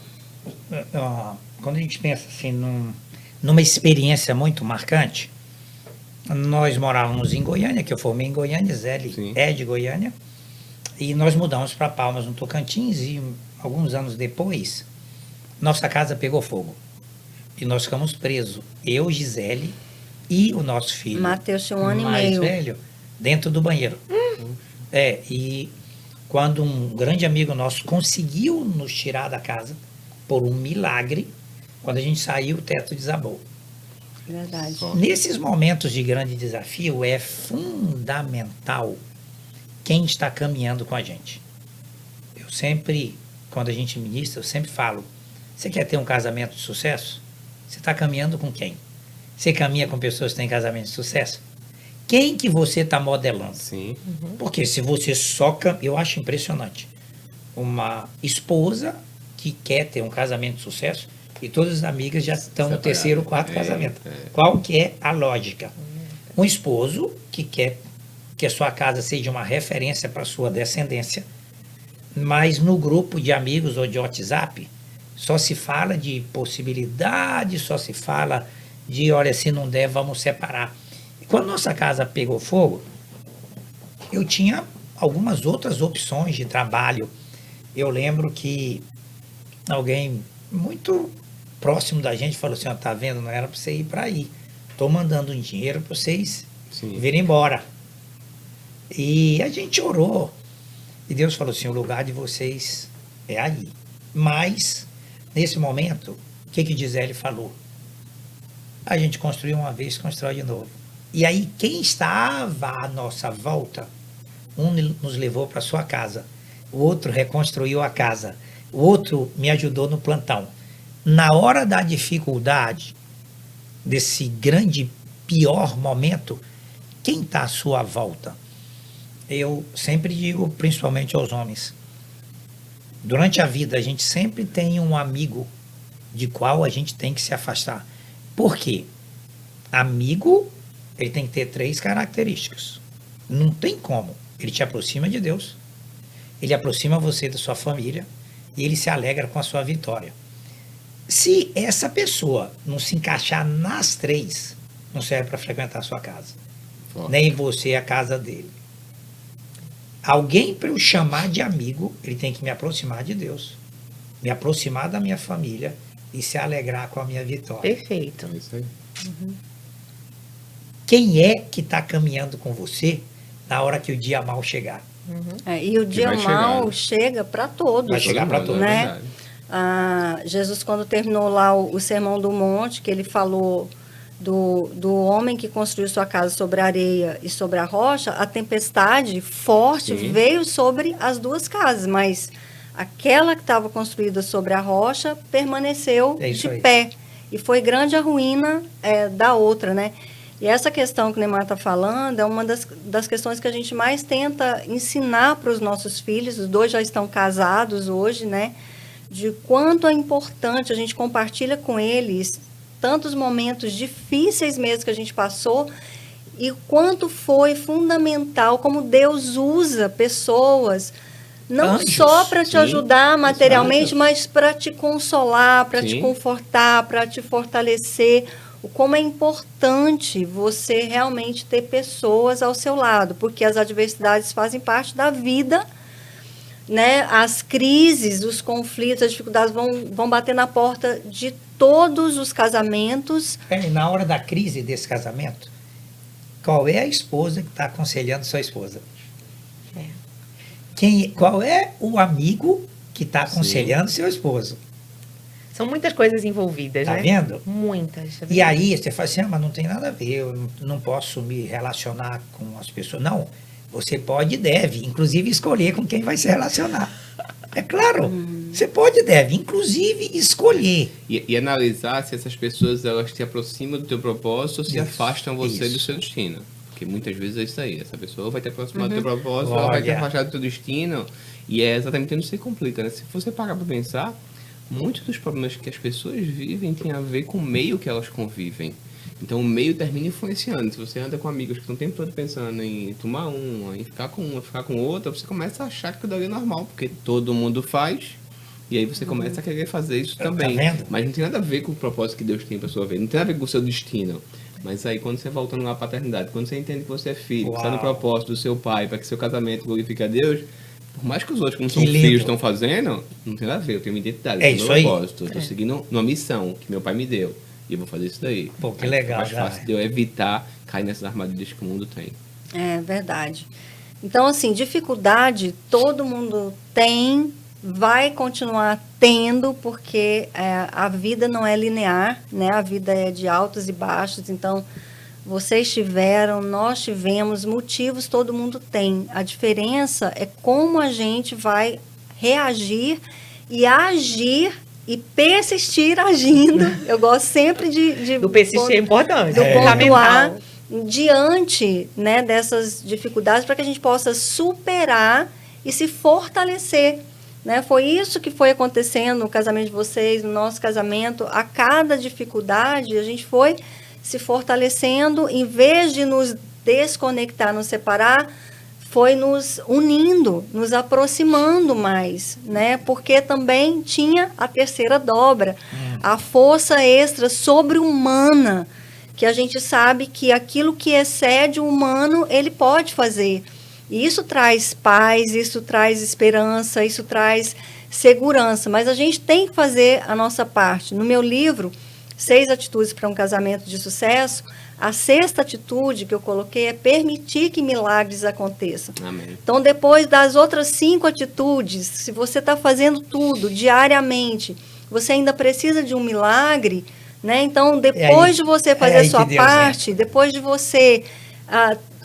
[SPEAKER 4] Quando a gente pensa assim numa experiência muito marcante, nós morávamos em Goiânia, que eu formei em Goiânia, Zéli é de Goiânia, e nós mudamos para Palmas, no Tocantins, e alguns anos depois, nossa casa pegou fogo. E nós ficamos presos, eu, Gisele e o nosso filho.
[SPEAKER 1] Mateus tinha 1 ano e
[SPEAKER 4] mais
[SPEAKER 1] meio.
[SPEAKER 4] velho, dentro do banheiro. E quando um grande amigo nosso conseguiu nos tirar da casa, por um milagre, quando a gente saiu, o teto desabou.
[SPEAKER 1] Verdade.
[SPEAKER 4] Nesses momentos de grande desafio, é fundamental quem está caminhando com a gente. Eu sempre, quando a gente ministra, eu sempre falo, você quer ter um casamento de sucesso? Você está caminhando com quem? Você caminha com pessoas que têm casamento de sucesso? Quem que você está modelando?
[SPEAKER 3] Sim.
[SPEAKER 4] Porque se você só... Eu acho impressionante. Uma esposa que quer ter um casamento de sucesso e todas as amigas já estão no 3º, 4º casamento. Qual que é a lógica? Um esposo que quer que a sua casa seja uma referência para a sua descendência, mas no grupo de amigos ou de WhatsApp só se fala de possibilidade, só se fala de, olha, se não der, vamos separar. E quando nossa casa pegou fogo, eu tinha algumas outras opções de trabalho. Eu lembro que alguém muito próximo da gente falou assim, tá vendo, não era para você ir para aí. Estou mandando um dinheiro para vocês virem embora. E a gente orou. E Deus falou assim, o lugar de vocês é aí. Mas, nesse momento, o que Gisele falou? A gente construiu uma vez, constrói de novo. E aí, quem estava à nossa volta, um nos levou para sua casa, o outro reconstruiu a casa, o outro me ajudou no plantão. Na hora da dificuldade, desse grande, pior momento, quem está à sua volta? Eu sempre digo, principalmente aos homens, durante a vida a gente sempre tem um amigo de qual a gente tem que se afastar. Por quê? Amigo ele tem que ter 3 características. Não tem como. Ele te aproxima de Deus, ele aproxima você da sua família e ele se alegra com a sua vitória. Se essa pessoa não se encaixar nas 3, não serve para frequentar a sua casa.
[SPEAKER 3] Forte.
[SPEAKER 4] Nem você a casa dele. Alguém para eu chamar de amigo, ele tem que me aproximar de Deus, me aproximar da minha família e se alegrar com a minha vitória.
[SPEAKER 2] Perfeito.
[SPEAKER 3] É isso aí.
[SPEAKER 4] Quem é que está caminhando com você na hora que o dia mal chegar?
[SPEAKER 1] E o dia
[SPEAKER 3] vai
[SPEAKER 1] mal
[SPEAKER 3] chegar,
[SPEAKER 1] chega para todos.
[SPEAKER 4] Vai chegar para
[SPEAKER 3] mundo,
[SPEAKER 4] todos.
[SPEAKER 3] é
[SPEAKER 1] Né?
[SPEAKER 3] verdade.
[SPEAKER 1] Jesus, quando terminou lá o Sermão do Monte, que ele falou do homem que construiu sua casa sobre a areia e sobre a rocha, a tempestade forte
[SPEAKER 3] Sim.
[SPEAKER 1] veio sobre as 2 casas, mas aquela que estava construída sobre a rocha permaneceu
[SPEAKER 4] É isso
[SPEAKER 1] de
[SPEAKER 4] aí.
[SPEAKER 1] pé. E foi grande a ruína da outra, né? E essa questão que o Neymar está falando é uma das questões que a gente mais tenta ensinar para os nossos filhos. Os 2 já estão casados hoje, né? De quanto é importante, a gente compartilha com eles tantos momentos difíceis mesmo que a gente passou e quanto foi fundamental, como Deus usa pessoas, não
[SPEAKER 4] Anjos,
[SPEAKER 1] só para te
[SPEAKER 3] sim,
[SPEAKER 1] ajudar materialmente,
[SPEAKER 3] exato.
[SPEAKER 1] mas para te consolar, para te
[SPEAKER 3] Sim.
[SPEAKER 1] confortar, para te fortalecer. O como é importante você realmente ter pessoas ao seu lado, porque as adversidades fazem parte da vida, né? As crises, os conflitos, as dificuldades vão bater na porta de todos os casamentos.
[SPEAKER 4] E na hora da crise desse casamento, qual é a esposa que está aconselhando sua esposa? Qual é o amigo que está aconselhando seu esposo?
[SPEAKER 2] São muitas coisas envolvidas,
[SPEAKER 4] Tá
[SPEAKER 2] né?
[SPEAKER 4] vendo?
[SPEAKER 2] Muitas.
[SPEAKER 4] E aí você fala assim, mas não tem nada a ver, eu não posso me relacionar com as pessoas. Não, você pode e deve, inclusive, escolher com quem vai se relacionar. É claro, você pode e deve, inclusive, escolher.
[SPEAKER 3] E analisar se essas pessoas elas te aproximam do teu propósito ou se
[SPEAKER 4] Isso,
[SPEAKER 3] afastam você do
[SPEAKER 4] isso.
[SPEAKER 3] seu destino. Porque muitas vezes é isso aí. Essa pessoa vai te aproximar do teu propósito, ela vai te
[SPEAKER 4] Olha.
[SPEAKER 3] afastar do teu destino. E é exatamente onde se complica, né? Se você parar para pensar, muitos dos problemas que as pessoas vivem tem a ver com o meio que elas convivem. Então o meio termina influenciando. Se você anda com amigos que estão o tempo todo pensando em tomar uma, em ficar com uma, ficar com outra, você começa a achar que aquilo ali é normal, porque todo mundo faz. E aí você começa a querer fazer isso também.
[SPEAKER 4] vendo?
[SPEAKER 3] Mas não tem nada a ver com o propósito que Deus tem para sua vida. Não tem nada a ver com o seu destino. Mas aí quando você voltando lá à paternidade, quando você entende que você é filho, que está no
[SPEAKER 4] Uau.
[SPEAKER 3] propósito do seu pai, para que seu casamento glorifique a Deus, por mais que os outros, como são
[SPEAKER 4] Que lindo.
[SPEAKER 3] filhos, estão fazendo, não tem nada a ver. Eu tenho uma identidade,
[SPEAKER 4] É
[SPEAKER 3] eu tenho
[SPEAKER 4] isso
[SPEAKER 3] meu
[SPEAKER 4] aí.
[SPEAKER 3] propósito. Eu estou seguindo uma missão que meu pai me deu. E eu vou fazer isso daí.
[SPEAKER 4] Pô, que legal,
[SPEAKER 3] Mais
[SPEAKER 4] já.
[SPEAKER 3] fácil de eu evitar cair nessas armadilhas que o mundo tem.
[SPEAKER 1] É verdade. Então, assim, dificuldade todo mundo tem, vai continuar tendo, porque a vida não é linear, né? A vida é de altos e baixos. Então, vocês tiveram, nós tivemos, motivos todo mundo tem. A diferença é como a gente vai reagir e agir e persistir agindo. Eu gosto sempre de
[SPEAKER 2] Do persistir é importante.
[SPEAKER 1] do
[SPEAKER 2] é
[SPEAKER 1] pontuar
[SPEAKER 2] fundamental.
[SPEAKER 1] diante, né, dessas dificuldades para que a gente possa superar e se fortalecer. Né? Foi isso que foi acontecendo no casamento de vocês, no nosso casamento. A cada dificuldade, a gente foi se fortalecendo, em vez de nos desconectar, nos separar, foi nos unindo, nos aproximando mais, né? Porque também tinha a terceira dobra, a força extra sobre-humana, que a gente sabe que aquilo que excede o humano, ele pode fazer. E isso traz paz, isso traz esperança, isso traz segurança, mas a gente tem que fazer a nossa parte. No meu livro, 6 atitudes para um casamento de sucesso, a 6ª atitude que eu coloquei é permitir que milagres aconteçam.
[SPEAKER 3] Amém.
[SPEAKER 1] Então, depois das outras 5 atitudes, se você está fazendo tudo diariamente, você ainda precisa de um milagre, né? Então, depois de você fazer a sua parte, depois de você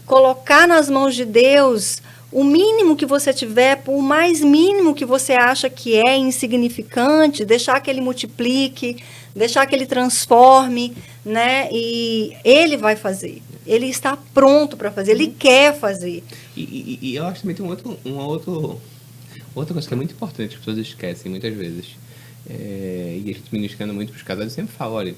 [SPEAKER 1] colocar nas mãos de Deus o mínimo que você tiver, por mais mínimo que você acha que é insignificante, deixar que ele multiplique, deixar que ele transforme, né? E ele vai fazer. Ele está pronto para fazer, ele quer fazer.
[SPEAKER 3] E eu acho que também tem outra coisa que é muito importante, que as pessoas esquecem muitas vezes. E a gente ministrando muito para os casais, eu sempre falo, olha,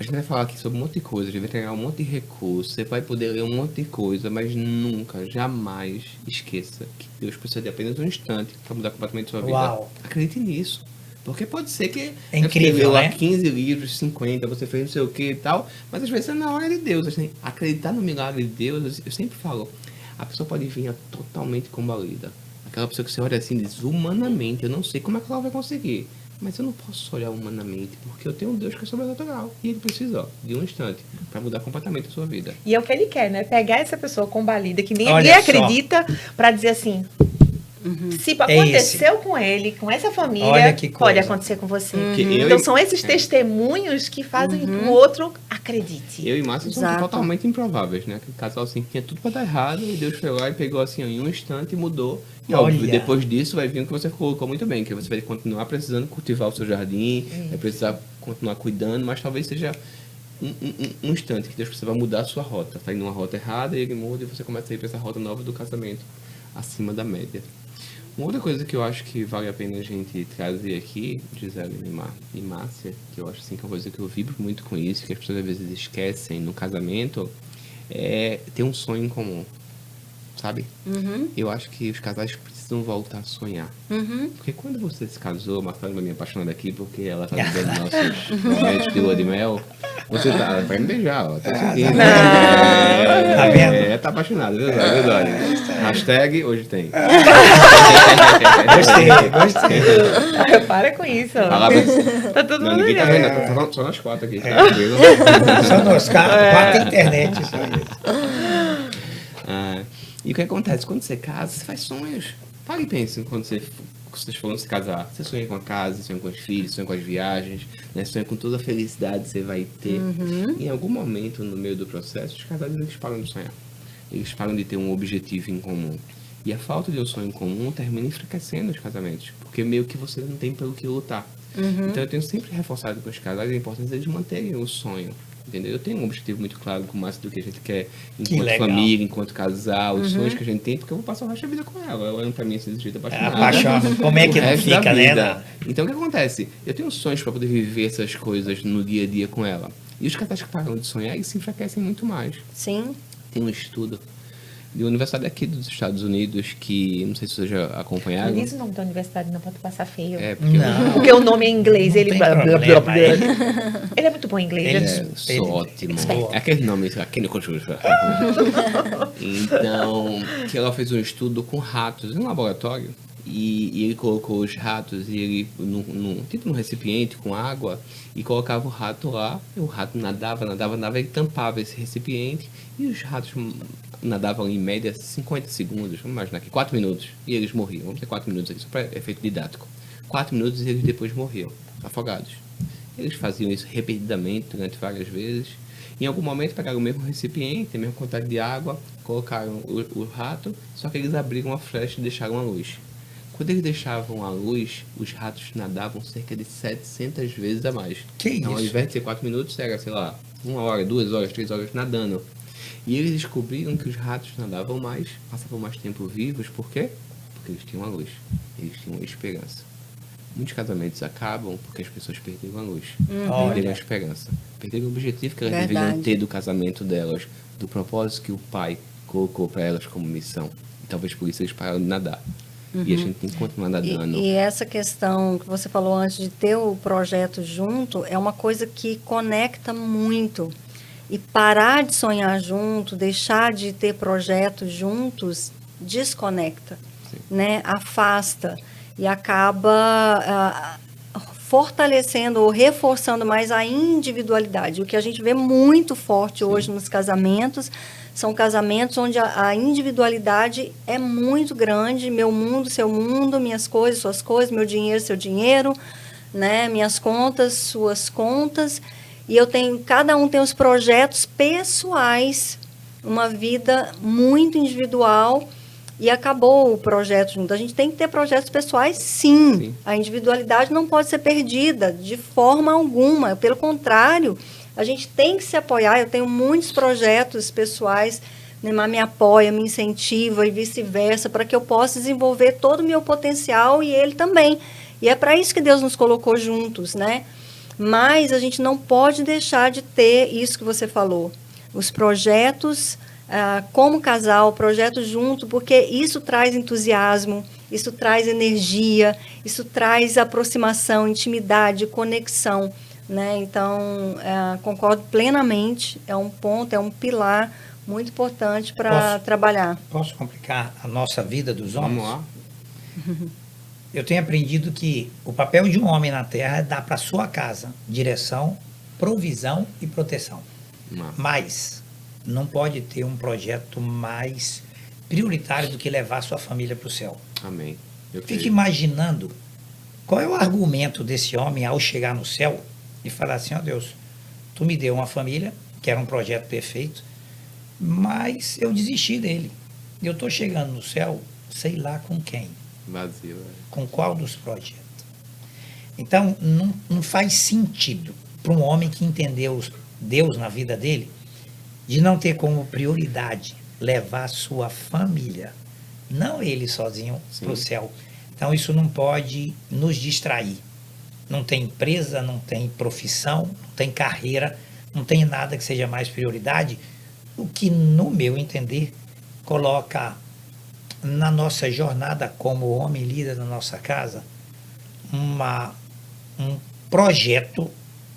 [SPEAKER 3] A gente vai falar aqui sobre um monte de coisa, a gente vai entregar um monte de recursos, você vai poder ler um monte de coisa, mas nunca, jamais esqueça que Deus precisa de apenas um instante para mudar completamente a sua vida.
[SPEAKER 4] Uau.
[SPEAKER 3] Acredite nisso. Porque pode ser que
[SPEAKER 4] É incrível,
[SPEAKER 3] você leu lá
[SPEAKER 4] né?
[SPEAKER 3] 15 livros, 50, você fez não sei o que e tal, mas às vezes é na hora de Deus. Assim, acreditar no milagre de Deus, eu sempre falo, a pessoa pode vir totalmente combalida. Aquela pessoa que você olha assim e diz, humanamente, eu não sei como é que ela vai conseguir. Mas eu não posso olhar humanamente, porque eu tenho um Deus que é sobrenatural. E ele precisa, ó, de um instante, para mudar completamente a sua vida.
[SPEAKER 2] E é o que ele quer, né? Pegar essa pessoa combalida, que
[SPEAKER 4] Olha
[SPEAKER 2] ninguém
[SPEAKER 4] só.
[SPEAKER 2] acredita, para dizer assim, se aconteceu com ele, com essa família,
[SPEAKER 4] Olha que
[SPEAKER 2] pode
[SPEAKER 4] coisa.
[SPEAKER 2] acontecer com você.
[SPEAKER 3] Porque eu
[SPEAKER 2] Então
[SPEAKER 3] e-
[SPEAKER 2] são esses testemunhos que fazem que o outro acredite.
[SPEAKER 3] Eu e Márcia somos
[SPEAKER 1] Exato.
[SPEAKER 3] totalmente improváveis, né? Aquele casal assim que tinha tudo pra dar errado, e Deus foi lá e pegou assim, ó, em um instante e mudou. E óbvio,
[SPEAKER 4] Olha.
[SPEAKER 3] depois disso vai vir o que você colocou muito bem, que você vai continuar precisando cultivar o seu jardim, vai precisar continuar cuidando, mas talvez seja um instante que Deus precisa mudar a sua rota. Tá indo numa rota errada e ele muda e você começa a ir pra essa rota nova do casamento, acima da média. Uma outra coisa que eu acho que vale a pena a gente trazer aqui, Gisele e Márcia, que eu acho assim, que é uma coisa que eu vibro muito com isso, que as pessoas às vezes esquecem no casamento, é ter um sonho em comum, sabe? Eu acho que os casais precisam voltar a sonhar. Porque quando você se casou, Marcelo vai me apaixonar aqui, porque ela tá vivendo nossos momentos de lua de mel, você tá, ela vai me beijar, ó, tá sentindo.
[SPEAKER 4] Tá vendo?
[SPEAKER 3] Tá apaixonado, viu, Dori? Hashtag hoje tem.
[SPEAKER 4] Gostei.
[SPEAKER 2] Para com isso.
[SPEAKER 3] Fala,
[SPEAKER 2] Tá todo
[SPEAKER 3] não,
[SPEAKER 2] mundo
[SPEAKER 3] ninguém tá
[SPEAKER 2] olhando.
[SPEAKER 3] vendo, tá só nós quatro aqui. Tá tranquilo.
[SPEAKER 4] Só nos quatro internet. Só isso.
[SPEAKER 3] Ah, e o que acontece? Quando você casa, você faz sonhos. Para e pense quando vocês foram se casar. Você sonha com a casa, sonha com os filhos, sonha com as viagens, né? Sonha com toda a felicidade que você vai ter. Em algum momento, no meio do processo, os casais eles param de sonhar. Eles param de ter um objetivo em comum. E a falta de um sonho em comum termina enfraquecendo os casamentos. Porque meio que você não tem pelo que lutar. Então eu tenho sempre reforçado com os casais a importância de manterem o sonho. Entendeu? Eu tenho um objetivo muito claro com o Márcio do que a gente quer enquanto
[SPEAKER 4] legal.
[SPEAKER 3] família, enquanto casal, os sonhos que a gente tem, porque eu vou passar o resto da vida com ela. Ela olhando pra mim assim, desse jeito
[SPEAKER 4] É
[SPEAKER 3] apaixonado.
[SPEAKER 4] apaixonado. Como é que
[SPEAKER 3] O
[SPEAKER 4] não
[SPEAKER 3] resto da
[SPEAKER 4] fica, né?
[SPEAKER 3] vida. Então o que acontece? Eu tenho sonhos para poder viver essas coisas no dia a dia com ela. E os casais que param de sonhar, eles se enfraquecem muito mais.
[SPEAKER 1] Sim.
[SPEAKER 3] Tem um estudo de uma universidade aqui dos Estados Unidos que, não sei se vocês já acompanharam.
[SPEAKER 2] Não diz o nome da universidade, não pode passar feio.
[SPEAKER 3] É, porque
[SPEAKER 4] Não.
[SPEAKER 2] Porque o nome é em inglês,
[SPEAKER 4] Não
[SPEAKER 2] ele...
[SPEAKER 4] tem problema,
[SPEAKER 2] Ele é muito bom em inglês.
[SPEAKER 4] Ele
[SPEAKER 2] né?
[SPEAKER 3] eu sou ótimo. É aquele nome, aqui no conjunto. Então, que ela fez um estudo com ratos em um laboratório e ele colocou os ratos e ele tipo num recipiente com água e colocava o rato lá, e o rato nadava, ele tampava esse recipiente e os ratos nadavam em média 50 segundos, vamos imaginar aqui, 4 minutos, e eles morriam. Vamos ter 4 minutos aqui, só para efeito didático. 4 minutos e eles depois morriam, afogados. Eles faziam isso repetidamente durante várias vezes. Em algum momento pegaram o mesmo recipiente, a mesma quantidade de água, colocaram o rato, só que eles abriram a flecha e deixaram a luz. Quando eles deixavam a luz, os ratos nadavam cerca de 700 vezes a mais.
[SPEAKER 4] Que
[SPEAKER 3] então, ao
[SPEAKER 4] isso?
[SPEAKER 3] invés de ser 4 minutos, era, sei lá, 1 hora, 2 horas, 3 horas nadando. E eles descobriram que os ratos nadavam mais, passavam mais tempo vivos, por quê? Porque eles tinham a luz, eles tinham a esperança. Muitos casamentos acabam porque as pessoas perderam a luz, perderam a
[SPEAKER 4] Olha.
[SPEAKER 3] esperança, perderam o objetivo que elas
[SPEAKER 1] Verdade.
[SPEAKER 3] deveriam ter do casamento delas, do propósito que o pai colocou para elas como missão. E talvez por isso eles pararam de nadar. E a gente tem que continuar nadando.
[SPEAKER 1] E essa questão que você falou antes de ter o projeto junto é uma coisa que conecta muito. E parar de sonhar junto, deixar de ter projetos juntos, desconecta, né? Afasta e acaba fortalecendo ou reforçando mais a individualidade. O que a gente vê muito forte hoje nos casamentos são casamentos onde a individualidade é muito grande, meu mundo, seu mundo, minhas coisas, suas coisas, meu dinheiro, seu dinheiro, né? Minhas contas, suas contas. E cada um tem os projetos pessoais, uma vida muito individual e acabou o projeto junto. A gente tem que ter projetos pessoais, sim. A individualidade não pode ser perdida de forma alguma. Pelo contrário, a gente tem que se apoiar. Eu tenho muitos projetos pessoais, Neymar me apoia, me incentiva e vice-versa, para que eu possa desenvolver todo o meu potencial e ele também. E é para isso que Deus nos colocou juntos, né? Mas a gente não pode deixar de ter isso que você falou. Os projetos como casal, projetos junto, porque isso traz entusiasmo, isso traz energia, isso traz aproximação, intimidade, conexão, né? Então, concordo plenamente, é um ponto, é um pilar muito importante para trabalhar.
[SPEAKER 4] Posso complicar a nossa vida dos homens?
[SPEAKER 3] Vamos lá.
[SPEAKER 4] Eu tenho aprendido que o papel de um homem na Terra é dar para sua casa direção, provisão e proteção. Mas não pode ter um projeto mais prioritário do que levar sua família para o céu.
[SPEAKER 3] Amém.
[SPEAKER 4] Fique imaginando qual é o argumento desse homem ao chegar no céu e falar assim, ó Deus, tu me deu uma família, que era um projeto perfeito, mas eu desisti dele. Eu estou chegando no céu, sei lá com quem.
[SPEAKER 3] Vazio.
[SPEAKER 4] Com qual dos projetos. Então, não faz sentido para um homem que entendeu Deus na vida dele, de não ter como prioridade levar sua família, não ele sozinho, para o céu. Então, isso não pode nos distrair. Não tem empresa, não tem profissão, não tem carreira, não tem nada que seja mais prioridade, o que, no meu entender, coloca na nossa jornada como homem líder da nossa casa um projeto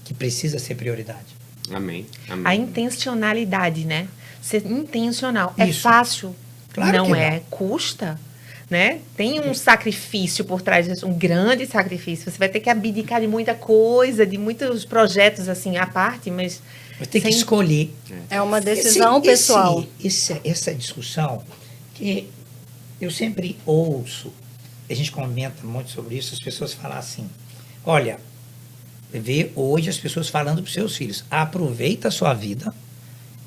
[SPEAKER 4] que precisa ser prioridade.
[SPEAKER 3] Amém. Amém.
[SPEAKER 2] A intencionalidade, né? Ser intencional. É
[SPEAKER 4] Isso.
[SPEAKER 2] fácil?
[SPEAKER 4] Claro
[SPEAKER 2] não
[SPEAKER 4] que
[SPEAKER 2] é.
[SPEAKER 4] não.
[SPEAKER 2] Custa, né? Tem um sacrifício por trás disso, um grande sacrifício. Você vai ter que abdicar de muita coisa, de muitos projetos assim à parte, mas
[SPEAKER 4] Vai ter que escolher.
[SPEAKER 1] É uma decisão pessoal.
[SPEAKER 4] Essa discussão que eu sempre ouço, a gente comenta muito sobre isso, as pessoas falam assim, olha, vê hoje as pessoas falando para os seus filhos, aproveita a sua vida,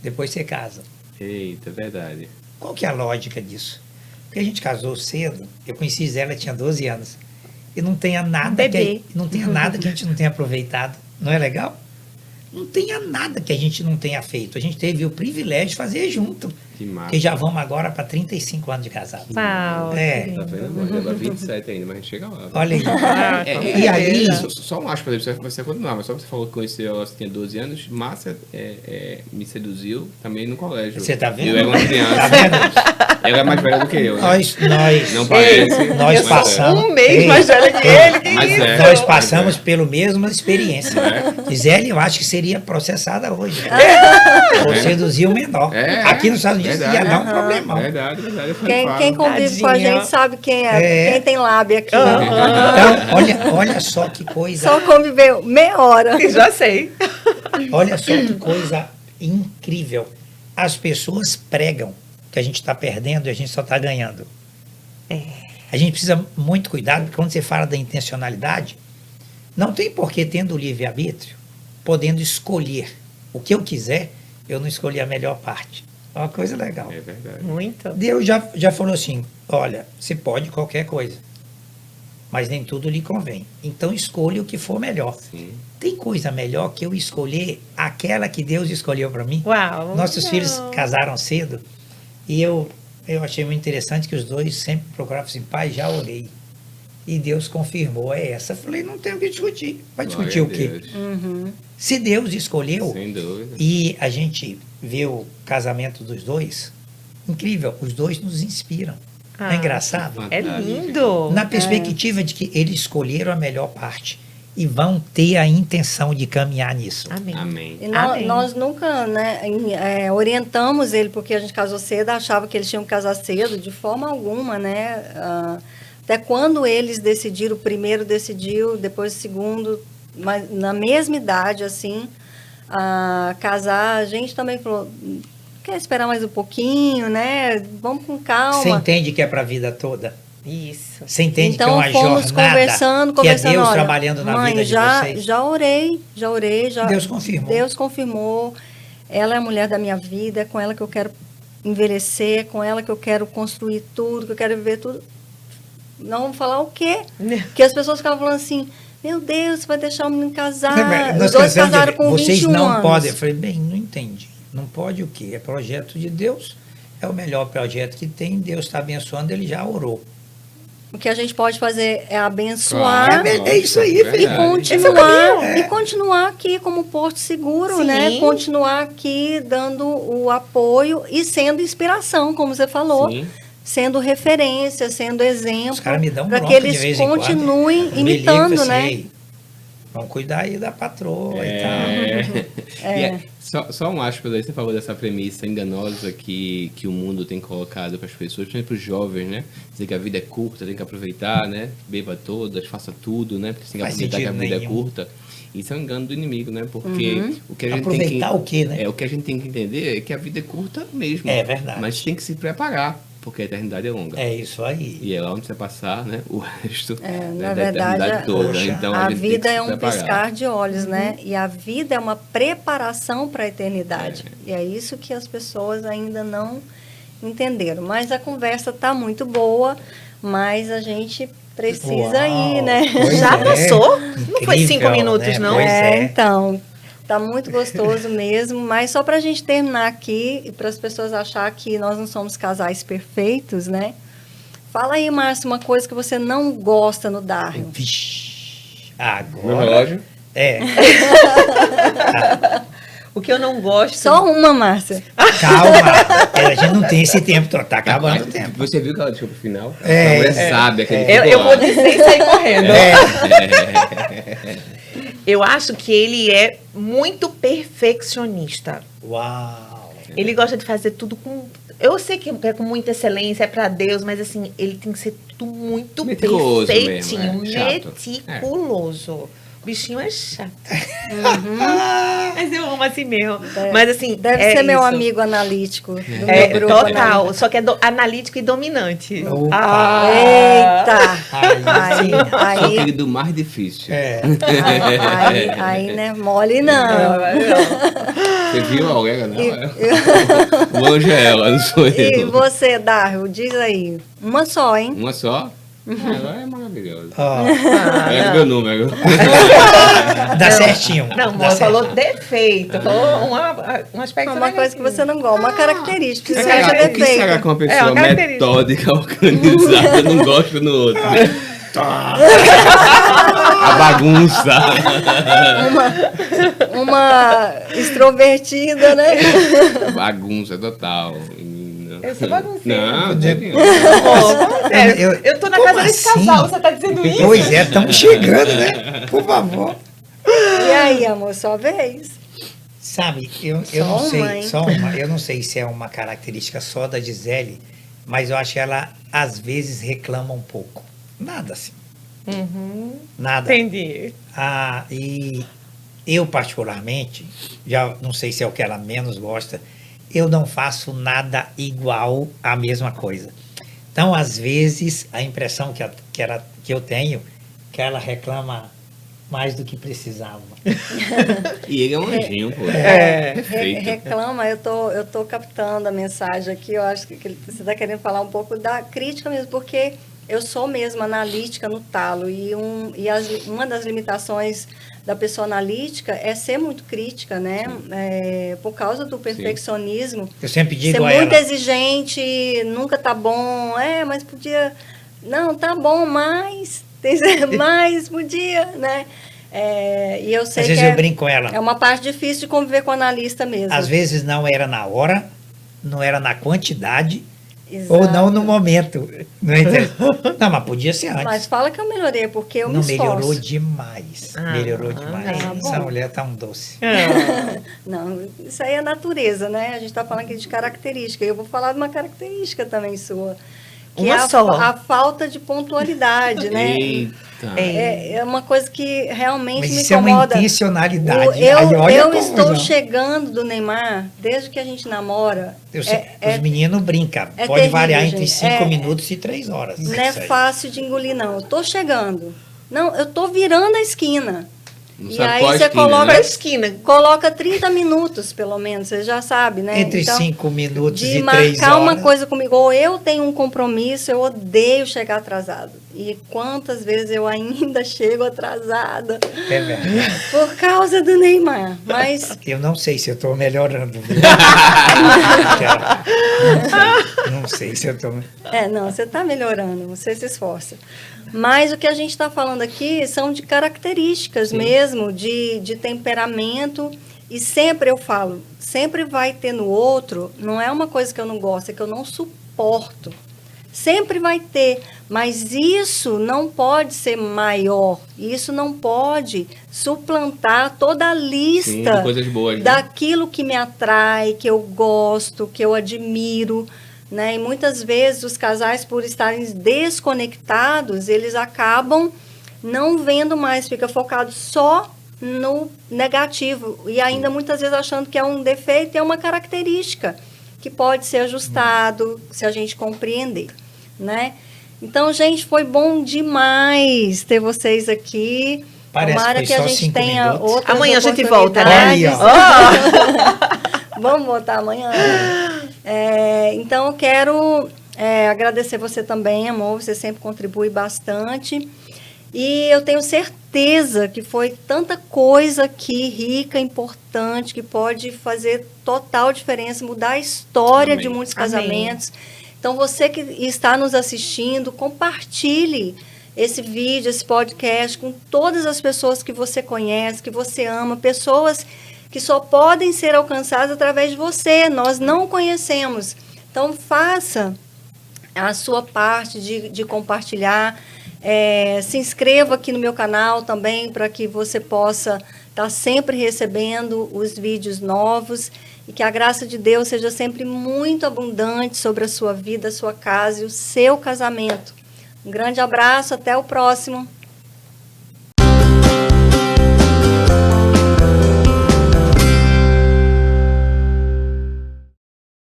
[SPEAKER 4] depois você casa.
[SPEAKER 3] Eita, verdade.
[SPEAKER 4] Qual que é a lógica disso? Porque a gente casou cedo, eu conheci Zé, ela tinha 12 anos, e não tenha nada, não tenha nada que a gente não tenha aproveitado. Não é legal? Não tenha nada que a gente não tenha feito. A gente teve o privilégio de fazer junto.
[SPEAKER 3] Que massa.
[SPEAKER 4] Porque já vamos agora para 35 anos de casado.
[SPEAKER 2] Uau,
[SPEAKER 4] É.
[SPEAKER 2] que
[SPEAKER 3] Tá
[SPEAKER 2] lindo.
[SPEAKER 3] vendo? Agora 27 ainda, mas a gente chega lá.
[SPEAKER 4] Olha aí.
[SPEAKER 2] Ah,
[SPEAKER 4] E aí,
[SPEAKER 3] Só um acho, por exemplo, você continuar, mas só que você falou que conheceu ela, você tinha 12 anos, Márcia me seduziu também no colégio.
[SPEAKER 4] Você tá vendo?
[SPEAKER 3] Eu era uma criança.
[SPEAKER 4] Tá vendo?
[SPEAKER 3] Ela é mais velha do que eu. Né?
[SPEAKER 4] Nós,
[SPEAKER 3] Não parece.
[SPEAKER 4] nós
[SPEAKER 2] Eu sou
[SPEAKER 4] passamos.
[SPEAKER 2] um mês
[SPEAKER 4] Ei,
[SPEAKER 2] mais velha que ele. Que
[SPEAKER 3] Mas
[SPEAKER 2] isso?
[SPEAKER 3] é.
[SPEAKER 4] Nós passamos pela mesma experiência.
[SPEAKER 3] É.
[SPEAKER 4] Gisele, eu acho que seria processada hoje. Por seduzir o menor.
[SPEAKER 3] É.
[SPEAKER 4] Aqui nos Estados Unidos ia
[SPEAKER 3] Verdade.
[SPEAKER 4] dar um problemão.
[SPEAKER 3] Verdade. Eu
[SPEAKER 1] Quem convive com a
[SPEAKER 2] Tadinha.
[SPEAKER 1] gente sabe quem
[SPEAKER 4] É.
[SPEAKER 1] quem tem lábia aqui.
[SPEAKER 4] Então, olha só que coisa.
[SPEAKER 1] Só conviveu meia hora.
[SPEAKER 2] Já sei.
[SPEAKER 4] Olha só que coisa incrível. As pessoas pregam que a gente está perdendo e a gente só está ganhando. A gente precisa muito cuidado, porque quando você fala da intencionalidade, não tem porquê, tendo o livre-arbítrio, podendo escolher o que eu quiser, eu não escolhi a melhor parte. É uma coisa legal.
[SPEAKER 3] É verdade.
[SPEAKER 2] Muito.
[SPEAKER 4] Deus já falou assim, olha, você pode qualquer coisa, mas nem tudo lhe convém. Então escolha o que for melhor.
[SPEAKER 3] Sim.
[SPEAKER 4] Tem coisa melhor que eu escolher aquela que Deus escolheu para mim?
[SPEAKER 2] Uau.
[SPEAKER 4] Nossos
[SPEAKER 2] não.
[SPEAKER 4] filhos casaram cedo e eu achei muito interessante que os dois sempre procuravam assim, pai, já orei. E Deus confirmou, é essa. Eu falei, não tem o que discutir. Vai discutir o quê?
[SPEAKER 3] Deus.
[SPEAKER 4] Se Deus escolheu,
[SPEAKER 3] Sem dúvida.
[SPEAKER 4] e a gente vê o casamento dos dois, incrível, os dois nos inspiram. Não é engraçado?
[SPEAKER 2] É lindo.
[SPEAKER 4] Na perspectiva de que eles escolheram a melhor parte e vão ter a intenção de caminhar nisso.
[SPEAKER 2] Amém.
[SPEAKER 3] Amém.
[SPEAKER 1] E
[SPEAKER 2] Amém.
[SPEAKER 1] nós nunca orientamos ele, porque a gente casou cedo, achava que eles tinham que casar cedo, de forma alguma, né? Até quando eles decidiram, o primeiro decidiu, depois o segundo, mas na mesma idade, assim, casar, a gente também falou, quer esperar mais um pouquinho, né? Vamos com calma.
[SPEAKER 4] Você entende que é para a vida toda?
[SPEAKER 2] Isso.
[SPEAKER 4] Você entende
[SPEAKER 1] Então
[SPEAKER 4] que é uma
[SPEAKER 1] fomos
[SPEAKER 4] jornada
[SPEAKER 1] conversando,
[SPEAKER 4] que é Deus
[SPEAKER 1] olha,
[SPEAKER 4] trabalhando na
[SPEAKER 1] mãe,
[SPEAKER 4] vida de vocês?
[SPEAKER 1] já orei.
[SPEAKER 4] Deus confirmou.
[SPEAKER 1] Deus confirmou. Ela é a mulher da minha vida, é com ela que eu quero envelhecer, com ela que eu quero construir tudo, que eu quero viver tudo. Não vamos falar o quê? Porque as pessoas ficavam falando assim, meu Deus, você vai deixar o menino casar. Os dois casaram com
[SPEAKER 4] vocês
[SPEAKER 1] 21
[SPEAKER 4] não
[SPEAKER 1] anos.
[SPEAKER 4] podem. Eu falei, bem, não entendi. Não pode o quê? É projeto de Deus. É o melhor projeto que tem. Deus está abençoando, ele já orou.
[SPEAKER 1] O que a gente pode fazer é abençoar.
[SPEAKER 3] Claro,
[SPEAKER 4] É isso aí,
[SPEAKER 1] E
[SPEAKER 3] verdade.
[SPEAKER 2] Esse é o
[SPEAKER 1] continuar,
[SPEAKER 2] caminho.
[SPEAKER 1] e continuar aqui como porto seguro,
[SPEAKER 2] Sim.
[SPEAKER 1] né? Continuar aqui dando o apoio e sendo inspiração, como você falou,
[SPEAKER 3] Sim.
[SPEAKER 1] sendo referência, sendo exemplo,
[SPEAKER 4] Os caras me dão
[SPEAKER 1] para
[SPEAKER 4] bronca
[SPEAKER 1] que
[SPEAKER 4] de
[SPEAKER 1] eles
[SPEAKER 4] vez em quando.
[SPEAKER 1] continuem
[SPEAKER 4] Me ligam
[SPEAKER 1] imitando,
[SPEAKER 4] assim,
[SPEAKER 1] né?
[SPEAKER 4] "Ei, vamos cuidar aí da patroa e tal."
[SPEAKER 3] E só um aspas aí, você falou dessa premissa enganosa que o mundo tem colocado para as pessoas, principalmente para os jovens, né? Dizer que a vida é curta, tem que aproveitar, né? Beba todas, faça tudo, né? Porque tem que
[SPEAKER 4] Faz
[SPEAKER 3] aproveitar que a
[SPEAKER 4] sentido
[SPEAKER 3] vida é
[SPEAKER 4] nenhum.
[SPEAKER 3] curta. Isso é um engano do inimigo, né? Porque o que a gente
[SPEAKER 4] Aproveitar o quê, né?
[SPEAKER 3] o que a gente tem que entender é que a vida é curta mesmo.
[SPEAKER 4] É verdade.
[SPEAKER 3] Mas tem que se preparar, porque a eternidade é longa.
[SPEAKER 4] É isso aí.
[SPEAKER 3] E é lá onde você passar, né? O resto
[SPEAKER 1] Na
[SPEAKER 3] da
[SPEAKER 1] verdade,
[SPEAKER 3] eternidade toda.
[SPEAKER 4] poxa,
[SPEAKER 3] Então,
[SPEAKER 1] a
[SPEAKER 3] gente tem
[SPEAKER 1] vida
[SPEAKER 3] que se
[SPEAKER 1] é um
[SPEAKER 3] preparar.
[SPEAKER 1] piscar de olhos, né? E a vida é uma preparação para a eternidade. E é isso que as pessoas ainda não entenderam. Mas a conversa está muito boa, mas a gente precisa ir, né?
[SPEAKER 4] Pois
[SPEAKER 2] Já
[SPEAKER 4] é.
[SPEAKER 2] passou? Não foi 5
[SPEAKER 4] Incrível,
[SPEAKER 2] minutos,
[SPEAKER 4] né?
[SPEAKER 2] não?
[SPEAKER 4] Pois é.
[SPEAKER 1] Então, tá muito gostoso mesmo, mas só pra gente terminar aqui e para as pessoas acharem que nós não somos casais perfeitos, né? Fala aí, Márcio, uma coisa que você não gosta no Darwin.
[SPEAKER 4] Vixe,
[SPEAKER 3] Meu
[SPEAKER 4] agora.
[SPEAKER 3] relógio.
[SPEAKER 4] É,
[SPEAKER 2] O que eu não gosto...
[SPEAKER 1] Só uma, Márcia.
[SPEAKER 4] calma. A gente não tem esse tempo, tá acabando o tempo.
[SPEAKER 3] Você viu que ela deixou pro final?
[SPEAKER 4] É,
[SPEAKER 3] a mulher sabe aquele
[SPEAKER 2] Eu vou dizer e sair correndo.
[SPEAKER 4] É,
[SPEAKER 2] Eu acho que ele é muito perfeccionista.
[SPEAKER 4] uau.
[SPEAKER 2] Ele gosta de fazer tudo com... Eu sei que é com muita excelência, é pra Deus, mas assim, ele tem que ser tudo muito
[SPEAKER 3] Meticuloso
[SPEAKER 2] perfeitinho,
[SPEAKER 3] mesmo, chato.
[SPEAKER 2] meticuloso. O bichinho é chato. Mas eu amo assim mesmo. Mas assim,
[SPEAKER 1] Deve
[SPEAKER 2] é
[SPEAKER 1] ser meu
[SPEAKER 2] isso.
[SPEAKER 1] amigo analítico do
[SPEAKER 2] É,
[SPEAKER 1] meu grupo.
[SPEAKER 2] total,
[SPEAKER 1] Né?
[SPEAKER 2] só que é analítico e dominante.
[SPEAKER 4] Opa.
[SPEAKER 1] Eita!
[SPEAKER 4] Aí,
[SPEAKER 3] Só
[SPEAKER 1] Aí,
[SPEAKER 3] aquele do mais difícil.
[SPEAKER 4] é.
[SPEAKER 1] aí, né? Mole não.
[SPEAKER 3] Você viu a Aurélia? Não. O anjo é ela, não sou
[SPEAKER 1] E
[SPEAKER 3] eu.
[SPEAKER 1] você, Darwin, diz aí. Uma só, hein?
[SPEAKER 3] Uma só? Ela é maravilhosa.
[SPEAKER 4] Ó,
[SPEAKER 3] É meu número.
[SPEAKER 4] dá certinho.
[SPEAKER 2] Não,
[SPEAKER 4] dá
[SPEAKER 2] amor,
[SPEAKER 4] certo.
[SPEAKER 2] falou defeito, falou um aspecto
[SPEAKER 1] Uma coisa que você não gosta, uma característica, que
[SPEAKER 3] O
[SPEAKER 1] seja
[SPEAKER 3] que será que
[SPEAKER 1] defeito.
[SPEAKER 3] uma pessoa
[SPEAKER 2] uma característica.
[SPEAKER 3] metódica, organizada, não gosta no outro? A bagunça.
[SPEAKER 1] Uma extrovertida, né?
[SPEAKER 3] Bagunça total.
[SPEAKER 2] Eu sou bagunceira.
[SPEAKER 3] Não,
[SPEAKER 2] Eu tô na
[SPEAKER 4] Como
[SPEAKER 2] casa desse
[SPEAKER 4] assim?
[SPEAKER 2] casal, você tá dizendo isso?
[SPEAKER 4] Pois é, estamos chegando, né? Por favor.
[SPEAKER 1] E aí, amor, sua vez?
[SPEAKER 4] Sabe, eu
[SPEAKER 1] Só
[SPEAKER 4] não sei,
[SPEAKER 1] uma, hein?
[SPEAKER 4] só uma. Eu não sei se é uma característica só da Gisele, mas eu acho que ela às vezes reclama um pouco. Nada assim. Nada.
[SPEAKER 2] Entendi.
[SPEAKER 4] E eu, particularmente, já não sei se é o que ela menos gosta, eu não faço nada igual à mesma coisa. Então, às vezes, a impressão que eu tenho que ela reclama mais do que precisava.
[SPEAKER 3] E ele é um anjinho, pô. Perfeito.
[SPEAKER 1] Reclama, eu tô captando a mensagem aqui, eu acho que você está querendo falar um pouco da crítica mesmo, porque eu sou mesmo analítica no talo, e uma das limitações da pessoa analítica é ser muito crítica, né? Por causa do perfeccionismo.
[SPEAKER 4] Eu sempre digo
[SPEAKER 1] Ser
[SPEAKER 4] a
[SPEAKER 1] muito
[SPEAKER 4] ela,
[SPEAKER 1] exigente, nunca tá bom, mas podia... Não, tá bom, mas... mais podia, né? E eu sei
[SPEAKER 4] às
[SPEAKER 1] que
[SPEAKER 4] vezes eu brinco com ela.
[SPEAKER 1] é uma parte difícil de conviver com o analista mesmo.
[SPEAKER 4] Às vezes não era na hora, não era na quantidade,
[SPEAKER 1] Exato.
[SPEAKER 4] ou não no momento. Não, não, mas podia ser antes.
[SPEAKER 1] Mas fala que eu melhorei, porque eu
[SPEAKER 4] não
[SPEAKER 1] me esforço.
[SPEAKER 4] melhorou demais. Melhorou demais.
[SPEAKER 1] tá bom.
[SPEAKER 4] Essa mulher tá um doce.
[SPEAKER 1] Não, isso aí é natureza, né? A gente está falando aqui de característica. Eu vou falar de uma característica também sua. Que
[SPEAKER 2] Uma
[SPEAKER 1] é
[SPEAKER 2] só.
[SPEAKER 1] a falta de pontualidade, né?
[SPEAKER 3] Eita.
[SPEAKER 1] É uma coisa que realmente
[SPEAKER 4] Mas
[SPEAKER 1] me
[SPEAKER 4] isso é uma
[SPEAKER 1] incomoda.
[SPEAKER 4] intencionalidade. Aí
[SPEAKER 1] Eu
[SPEAKER 4] olha a
[SPEAKER 1] estou
[SPEAKER 4] confusão.
[SPEAKER 1] chegando do Neymar, desde que a gente namora.
[SPEAKER 4] Os meninos brincam.
[SPEAKER 1] é
[SPEAKER 4] Pode
[SPEAKER 1] terrível,
[SPEAKER 4] variar entre
[SPEAKER 1] gente.
[SPEAKER 4] 5 minutos e 3 horas.
[SPEAKER 1] Não é
[SPEAKER 4] Isso aí.
[SPEAKER 1] fácil de engolir, não. Eu tô chegando. Não, eu tô virando a esquina.
[SPEAKER 3] Não
[SPEAKER 1] E
[SPEAKER 3] sabe
[SPEAKER 1] aí
[SPEAKER 3] qual
[SPEAKER 1] você
[SPEAKER 3] esquina,
[SPEAKER 1] coloca-
[SPEAKER 2] Pra
[SPEAKER 3] né?
[SPEAKER 2] esquina.
[SPEAKER 1] Coloca 30 minutos, pelo menos, você já sabe, né?
[SPEAKER 4] Entre
[SPEAKER 1] Então,
[SPEAKER 4] 5 minutos
[SPEAKER 1] de
[SPEAKER 4] e 3
[SPEAKER 1] marcar
[SPEAKER 4] horas.
[SPEAKER 1] uma coisa comigo, ou eu tenho um compromisso, eu odeio chegar atrasado. E quantas vezes eu ainda chego atrasada
[SPEAKER 4] É verdade.
[SPEAKER 1] por causa do Neymar. Mas
[SPEAKER 4] Eu não sei se eu estou melhorando. Viu? Não sei se eu estou.
[SPEAKER 1] não, você está melhorando, você se esforça. Mas o que a gente está falando aqui são de características mesmo, de temperamento. E sempre eu falo, sempre vai ter no outro, não é uma coisa que eu não gosto, é que eu não suporto. Sempre vai ter, mas isso não pode ser maior, isso não pode suplantar toda a lista
[SPEAKER 3] Sim, coisas boas, né?
[SPEAKER 1] daquilo que me atrai, que eu gosto, que eu admiro, né? E muitas vezes os casais, por estarem desconectados, eles acabam não vendo mais, fica focado só no negativo e ainda muitas vezes achando que é um defeito e é uma característica que pode ser ajustado se a gente compreender, né? Então, gente, foi bom demais ter vocês aqui.
[SPEAKER 4] Parece
[SPEAKER 1] Tomara
[SPEAKER 4] que
[SPEAKER 1] que
[SPEAKER 4] foi
[SPEAKER 1] a
[SPEAKER 4] só
[SPEAKER 1] gente
[SPEAKER 4] 5
[SPEAKER 1] tenha
[SPEAKER 4] minutos.
[SPEAKER 1] outras
[SPEAKER 2] Amanhã a gente volta, né?
[SPEAKER 4] Aí, ó.
[SPEAKER 1] oportunidades. Vamos voltar amanhã. Então, eu quero agradecer você também, amor. Você sempre contribui bastante. E eu tenho certeza que foi tanta coisa aqui, rica, importante, que pode fazer total diferença, mudar a história
[SPEAKER 3] Amém.
[SPEAKER 1] de muitos
[SPEAKER 2] Amém.
[SPEAKER 1] casamentos. Então, você que está nos assistindo, compartilhe esse vídeo, esse podcast com todas as pessoas que você conhece, que você ama, pessoas que só podem ser alcançadas através de você. Nós não conhecemos. Então, faça a sua parte de compartilhar. Se inscreva aqui no meu canal também, para que você possa estar sempre recebendo os vídeos novos e que a graça de Deus seja sempre muito abundante sobre a sua vida, a sua casa e o seu casamento. Um grande abraço, até o próximo.